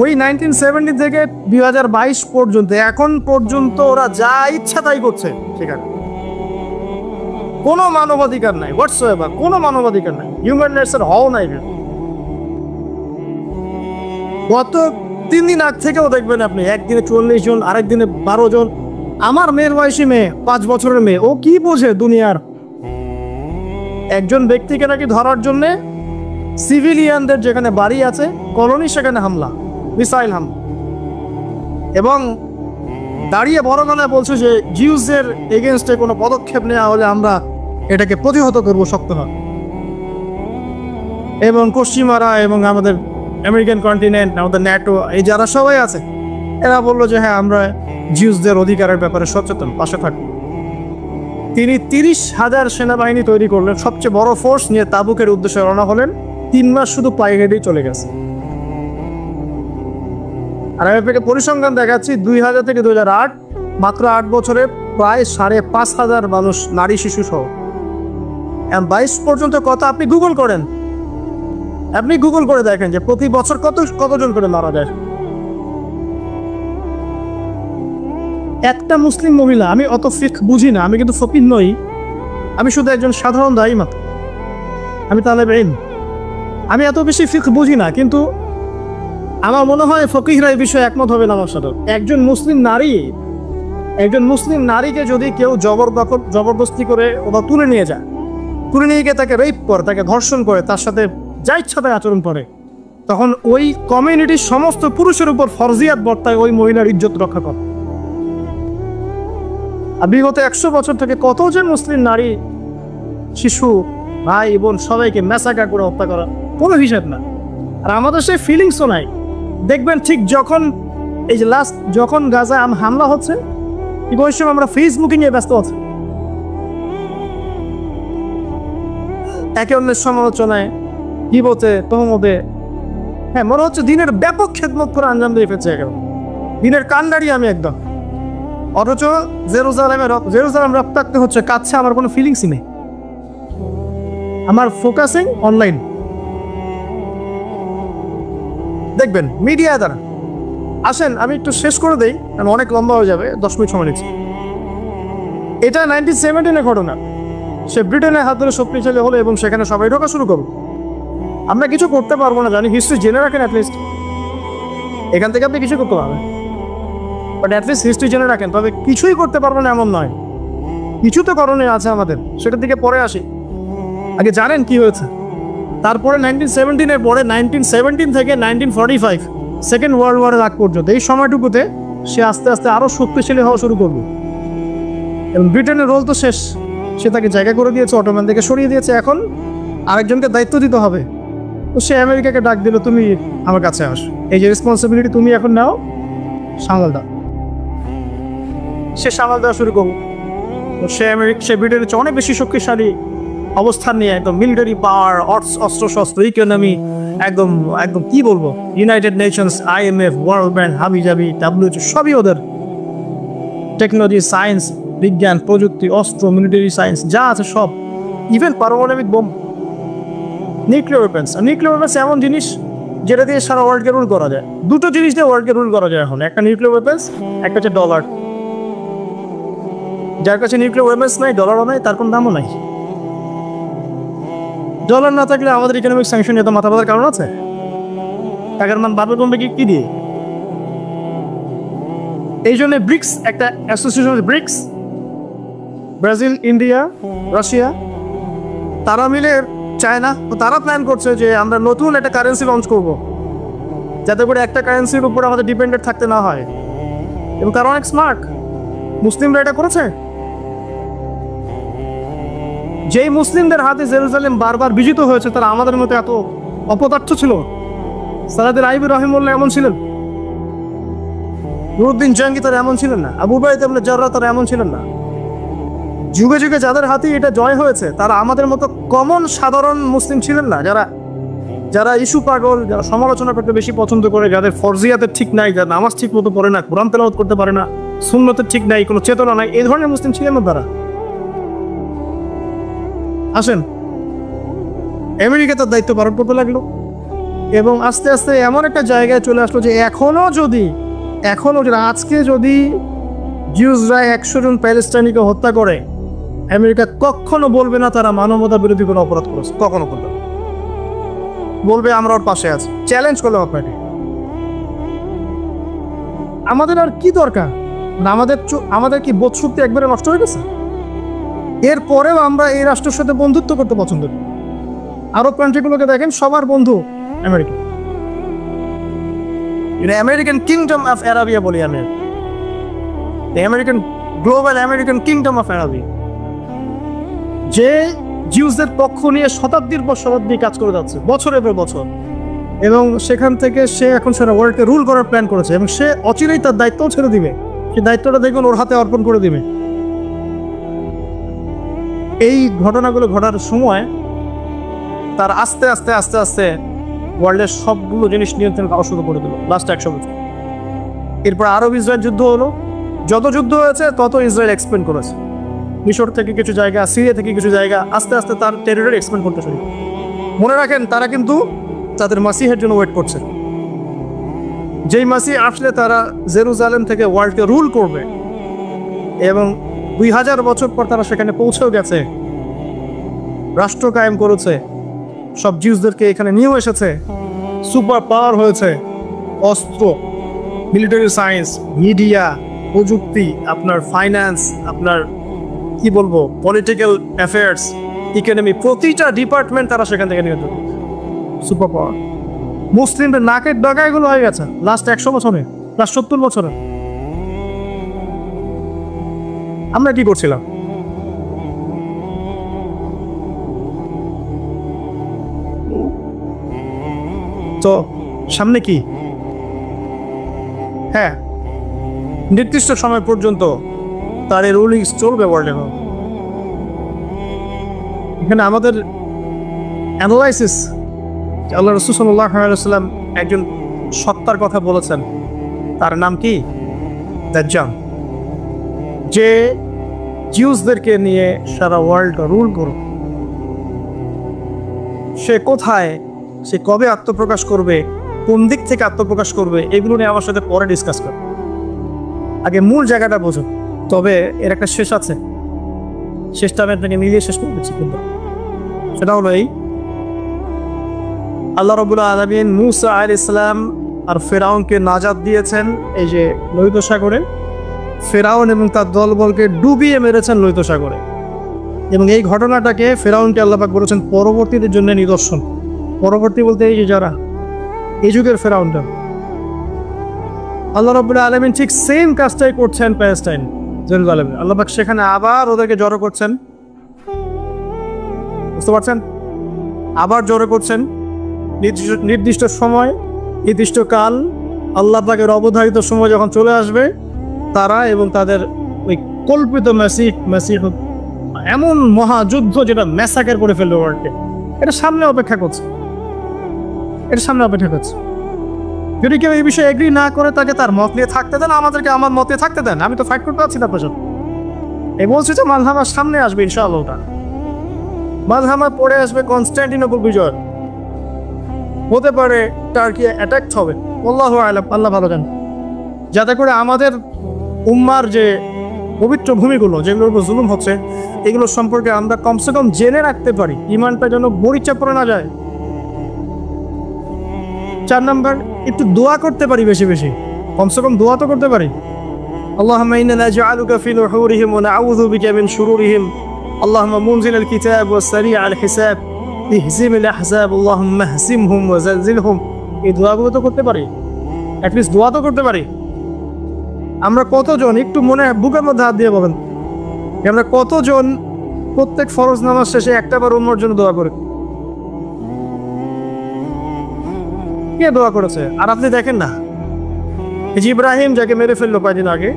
ওই 1970 থেকে 2022 পর্যন্ত, এখন পর্যন্ত ওরা যা ইচ্ছা তাই করছে সেখানে। কোনো মানবাধিকার নাই, হোয়াটসঅ্যাপ কোনো মানবাধিকার নাই, হিউম্যান রাইটসের হও নাই। গত 3 দিন আগ থেকেও দেখবেন আপনি, একদিনে 44 জন, আরেক দিনে 12 জন। আমার মেয়ের বয়সী মেয়ে, 5 বছরের মেয়ে, ও কি বোঝে দুনিয়ার? একজন ব্যক্তিকে নাকি ধরার জন্যে সিভিলিয়ানদের যেখানে বাড়ি আছে, কলোনি, সেখানে হামলা, মিসাইল হামলা। এবং দাঁড়িয়ে বড় গলায় বলছে যে জিউসের এগেনস্টে কোনো পদক্ষেপ নেওয়া হলে আমরা এটাকে প্রতিহত করবো শক্তভাবে। এবং পশ্চিমারা এবং আমাদের আমেরিকান কন্টিনেন্ট, আমাদের ন্যাটো, এই যারা সবাই আছে, এরা বললো যে হ্যাঁ আমরা জিউসদের অধিকারের ব্যাপারে সচেতন, পাশে থাকবো। তিনি 30,000 সেনাবাহিনী তৈরি করলেন, সবচেয়ে বড় ফোর্স নিয়ে তাবুকের উদ্দেশ্যে রওনা হলেন। 3 মাস শুধু পায়ে হেঁটেই চলে গেছে। আর আমি আপনাকে পরিসংখ্যান দেখাচ্ছি, 2000 থেকে 2008, মাত্র 8 বছরে প্রায় 5,500 মানুষ, নারী শিশু সহ। 22 পর্যন্ত কথা আপনি গুগল করেন, আপনি গুগল করে দেখেন যে প্রতি বছর কতজন করে মারা যায়। একটা মুসলিম মহিলা, আমি অত ফিকহ বুঝি না, আমি কিন্তু ফকিহ নই, আমি শুধু একজন সাধারণ দায়ী মাত্র, আমি তালেব ইলম, আমি এত বেশি ফিকহ বুঝি না, কিন্তু আমার মনে হয় ফকিহরা এই বিষয়ে একমত হবে না আমার সাথে। একজন মুসলিম নারীকে যদি কেউ জবরদস্তি করে ওরা তুলে নিয়ে যায়, তুলে নিয়ে গিয়ে তাকে রেপ করে, তাকে ধর্ষণ করে, তার সাথে যা ইচ্ছা তাই আচরণ করে, তখন ওই কমিউনিটির সমস্ত পুরুষের উপর ফরজিয়াত বর্তায় ওই মহিলার ইজ্জত রক্ষা করে। আর বিগত 100 বছর থেকে কত যে মুসলিম নারী, শিশু, ভাই বোন সবাইকে ম্যাসাকার করে হত্যা করা, কোনো হিসাব না। আর আমাদের সেই ফিলিংসও নাই। দেখবেন ঠিক যখন এই যে লাস্ট যখন গাজায় হামলা হচ্ছে, ঠিক ওই সময় আমরা ফেসবুকে নিয়ে ব্যস্ত আছি, একে অন্যের সমালোচনায়, গীবতে, তহমতে। হ্যাঁ, মনে হচ্ছে দিনের ব্যাপক খেদমত করে আঞ্জাম দিয়ে ফেলছে, দিনের কান্ডারি আমি একদম। অথচ জেরুজালেম রক্তাক্ত হচ্ছে, কাছে আমার কোনো ফিলিংসই নেই, আমার ফোকাসিং অনলাইন। দেখবেন মিডিয়া দ্বারা। আসেন আমি একটু শেষ করে দেই, আমি অনেক লম্বা হয়ে যাবে, 10 মিনিট সময় নিচ্ছি। এটা 1917 ঘটনা। সে ব্রিটেনের হাত ধরে শক্তিশালী হলো এবং সেখানে সবাই ঢোকা শুরু করলো। আমরা কিছু করতে পারবো না জানি, হিস্ট্রি জেনে রাখেন অ্যাটলিস্ট, এখান থেকে আপনি কিছু করতে পারবেন, বাট অ্যাটলিস্ট হিস্ট্রি জেনে রাখেন। তবে কিছুই করতে পারবো না এমন নয়, কিছু তো করণীয় আছে আমাদের, সেটার দিকে পরে আসি। আগে জানেন কি হয়েছে। তারপরে 1917 পরে 1917 থেকে 1945 সেকেন্ড ওয়ার্ল্ড ওয়ারের আগ পর্যন্ত, এই সময়টুকুতে সে আস্তে আস্তে আরও শক্তিশালী হওয়া শুরু করবে। এবং ব্রিটেনের রোল তো শেষ, সে তাকে জায়গা করে দিয়েছে, অটোমান থেকে সরিয়ে দিয়েছে, এখন আরেকজনকে দায়িত্ব দিতে হবে। তো সে আমেরিকাকে ডাক দিল, তুমি আমার কাছে আস, এই যে রেসপন্সিবিলিটি তুমি এখন নাও, সামাল দাও। সে সামাল দেওয়া শুরু করবো। তো সে ব্রিটেনের চেয়ে অনেক বেশি শক্তিশালী অবস্থান নিয়ে, একদম মিলিটারি পাওয়ার, অস্ত্রশস্ত্র, ইকোনমি, একদম একদম কি বলবো, United Nations, IMF, world bank, হাবি জাবি, WHO, সবই ওদের, টেকনোলজি, সায়েন্স, বিজ্ঞান, প্রযুক্তি, অস্ত্র, মিলিটারি সায়েন্স যা আছে সব, ইভেন পারমাণবিক bomb, nuclear weapons. Nuclear weapons এমন জিনিস যেটা দিয়ে সারা ওয়ার্ল্ডকে রুল করা যায়। দুটো জিনিস দিয়ে ওয়ার্ল্ডকে রুল করা যায় এখন, একটা নিউক্লিয়ার ওয়েপেন্স, একটা হচ্ছে ডলার। যার কাছে নিউক্লিয়ার ওয়েপেন্স নাই, ডলারও নাই, তার কোনো দামও নাই। ডলার না থাকলে আমাদের ইকোনমিক স্যাংশন এত মাথা ব্যথার কারণ আছে? টাকার মান বাড়বে কমবে কি দিয়ে? এই জন্য ব্রিক্স, একটা association BRICS, Brazil, India, Russia, তারা মিলে, চায়না, তারা প্ল্যান করছে যে আমরা নতুন একটা কারেন্সি লঞ্চ করব, যাতে করে একটা কারেন্সির উপর আমাদের ডিপেন্ডেন্ট থাকতে না হয়। এবং তারা অনেক স্মার্ট, মুসলিমরা এটা করেছে। যেই মুসলিমদের হাতে জেরুজালেম বারবার বিজিত হয়েছে, তারা আমাদের মতো এত অপদার্থ ছিল? সালাদের আইবি রহিমুল্লাহ এমন ছিলেন? নুরুদ্দিন জঙ্গি তারা এমন ছিলেন না? আবু উবাইদা ইবনে জাররাহ তারা এমন ছিলেন না? যুগে যুগে যাদের হাতে এটা জয় হয়েছে, তারা আমাদের মতো কমন সাধারণ মুসলিম ছিলেন না, যারা যারা ইস্যু পাগল, যারা সমালোচনা করতে বেশি পছন্দ করে, যাদের ফরজিয়াতের ঠিক নাই, যারা নামাজ ঠিক মতো পড়ে না, কোরআন তেলাওয়াত করতে পারে না, সুন্নতের ঠিক নাই, কোনো চেতনা নাই, এই ধরনের মুসলিম ছিলেন না তারা। আসেন, আমেরিকা তার দায়িত্ব পালন করতে লাগলো এবং আস্তে আস্তে এমন একটা জায়গায় চলে আসলো যে এখনো যদি আজকে যদি জিউসরা 100 জন প্যালেস্টাইনিকে হত্যা করে, আমেরিকা কখনো বলবে না তারা মানবতা বিরোধী কোনো অপরাধ করেছে, কখনো বলবে, বলবে আমরা ওর পাশে আছি। চ্যালেঞ্জ করলাম আপনাকে। আমাদের আর কি দরকার? আমাদের কি বোধশক্তি একবারে নষ্ট হয়ে গেছে? এরপরেও আমরা এই রাষ্ট্রের সাথে বন্ধুত্ব করতে পছন্দ করি। আরব কান্ট্রিগুলোকে দেখেন, সবার বন্ধু America. American kingdom of Arabia বলি আমি, global American kingdom of Arabia, যে জিউসদের পক্ষ নিয়ে শতাব্দীর পর শতাব্দী কাজ করে যাচ্ছে, বছরের পর বছর, এবং সেখান থেকে সে এখন সারা ওয়ার্ল্ডকে রুল করার প্ল্যান করেছে এবং সে অচিরেই তার দায়িত্বও ছেড়ে দিবে। সেই দায়িত্বটা দেখুন ওর হাতে অর্পণ করে দিবে। এই ঘটনাগুলো ঘটার সময় তার আস্তে আস্তে আস্তে আস্তে ওয়ার্ল্ডের সবগুলো জিনিস নিয়ন্ত্রণ করা শুরু করে দিল লাস্ট 100 বছর। এরপর আরব ইসরায়েল যুদ্ধ হলো, যত যুদ্ধ হয়েছে তত ইসরায়েল এক্সপ্যান্ড করেছে। মিশর থেকে কিছু জায়গা, সিরিয়া থেকে কিছু জায়গা, আস্তে আস্তে তার টেরিটরি এক্সপ্যান্ড করতে শুরু। মনে রাখেন, তারা কিন্তু তাদের মাসিহের জন্য ওয়েট করছে। যেই মাসিহ আসলে তারা জেরুজালেম থেকে ওয়ার্ল্ডকে রুল করবে এবং 2000 বছর পর তারা সেখানে পৌঁছেও গেছে, রাষ্ট্র কায়েম করেছে, সব জিউসদেরকে এখানে নিয়েও এসেছে, সুপার পাওয়ার হয়েছে, অস্ত্র, মিলিটারি সায়েন্স, মিডিয়া, প্রযুক্তি, আপনার ফাইন্যান্স, আপনার কি বলবো, পলিটিক্যাল অ্যাফেয়ার্স, ইকোনমি, প্রতিটা ডিপার্টমেন্ট তারা সেখান থেকে নিয়ে যাবে। Super power. মুসলিমদের নাকের ডগাগুলো হয়ে গেছে লাস্ট 100 বছরে, লাস্ট 70 বছরে। আমরা কি করছিলাম? তো সামনে কি? হ্যাঁ, নির্দিষ্ট সময় পর্যন্ত তার এই রুলিংস চলবে ওয়ার্ল্ডে। এখানে আমাদের অ্যানালাইসিস, আল্লাহ রাসূল সাল্লাল্লাহু আলাইহি ওয়াসাল্লাম একজন সত্তার কথা বলেছেন, তার নাম কি? দাজ্জাল, যে জিউসদেরকে নিয়ে সারা ওয়ার্ল্ড রুল করবে। সে কোথায়, সে কবে আত্মপ্রকাশ করবে, কোন দিক থেকে আত্মপ্রকাশ করবে, এগুলো নিয়ে আমার সাথে পরে ডিসকাস করবে। আগে মূল জায়গাটা বোঝো। তবে এর একটা শেষ আছে, শেষটা আমি আপনাকে মিলিয়ে শেষ করে দিচ্ছি। কিন্তু সেটা হলো এই, আল্লাহ রাব্বুল আলামিন মুসা আলাইহিস সালাম আর ফেরাউনকে নাজাত দিয়েছেন এই যে লোহিত সাগরে। ফেরাউন এবং তার দলবলকে ডুবিয়ে মেরেছেন লোহিত সাগরে, এবং এই ঘটনাটাকে ফেরাউনকে আল্লাহ পাক বলেছেন পরবর্তীদের জন্য নিদর্শন। পরবর্তী বলতে এই যে যারা এই যুগের ফেরাউনটা, আল্লাহ রাব্বুল আলামিন ঠিক সেম কাজটাই করছেন প্যালেস্টাইন, জেরুজালেমে। আল্লাহ পাক সেখানে আবার ওদেরকে জড়ো করছেন, বুঝতে পারছেন? আবার জড়ো করছেন নির্দিষ্ট সময়, নির্দিষ্ট কাল, আল্লাহ পাকের অবধারিত সময় যখন চলে আসবে, তারা এবং তাদের ওই কল্পিত মেসিহ এমন মহাযুদ্ধ যেটা ম্যাসাকার করে ফেলবে ওয়ার্ল্ডকে, এটা সামনে অপেক্ষা করছে, এটা সামনে অপেক্ষা করছে। যদি কেউ এই বিষয়ে এগ্রি না করে, তাকে তার মত নিয়ে থাকতে দেন, আমাদেরকে আমার মতে থাকতে দেন। আমি তো ফাইট করতে পারছি না আপনার সাথে। এই বলছি যে মালহামার সামনে আসবে ইনশাআল্লাহ। মালহামা পরে আসবে কনস্ট্যান্টিনোপল বিজয়, হতে পারে টার্কি অ্যাটাক হবে, আল্লাহু আ'লাম, আল্লাহ ভালো জানেন। যাতে করে আমাদের উম্মার যে পবিত্র ভূমিগুলো যেগুলোর উপর জুলুম হচ্ছে এগুলো সম্পর্কে আমরা কমসে কম জেনে রাখতে পারি, ইমানটা যেন মরিচা পড়ে না যায়। 4 নাম্বার, একটু দোয়া করতে পারি বেশি বেশি, কমসে কম দোয়া তো করতে পারি। আল্লাহুম্মা ইন্না নাজআলুকা ফি নুহুরিহিম ওয়া নাউযু বিকা মিন শুরুরিহিম, আল্লাহুম্মা মুনজিলাল কিতাব ওয়া সারিআল হিসাব, ইহজিমিল আহজাব, আল্লাহুম্মা হজিমহুম ওয়া জালজিলহুম। এই দোয়াগুলো তো করতে পারি, অ্যাটলিস্ট দোয়া তো করতে পারি। আমরা কতজন একটু মনে বুকের মধ্যে হাত দিয়ে বলেন, আমরা কতজন প্রত্যেক ফরজ নামাজ শেষে একটা বার উম্মার জন্য দোয়া করে? কে দোয়া করেছে? আর আপনি দেখেন না, এই যে ইব্রাহিম যাকে মেরে ফেললো কয়েকদিন আগে,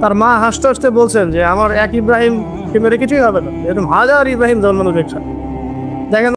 তার মা হাসতে হাসতে বলছেন যে আমার এক ইব্রাহিমকে মেরে কিছুই হবে না, এরকম হাজার ইব্রাহিম জন্মানো দেখছেন। দেখেন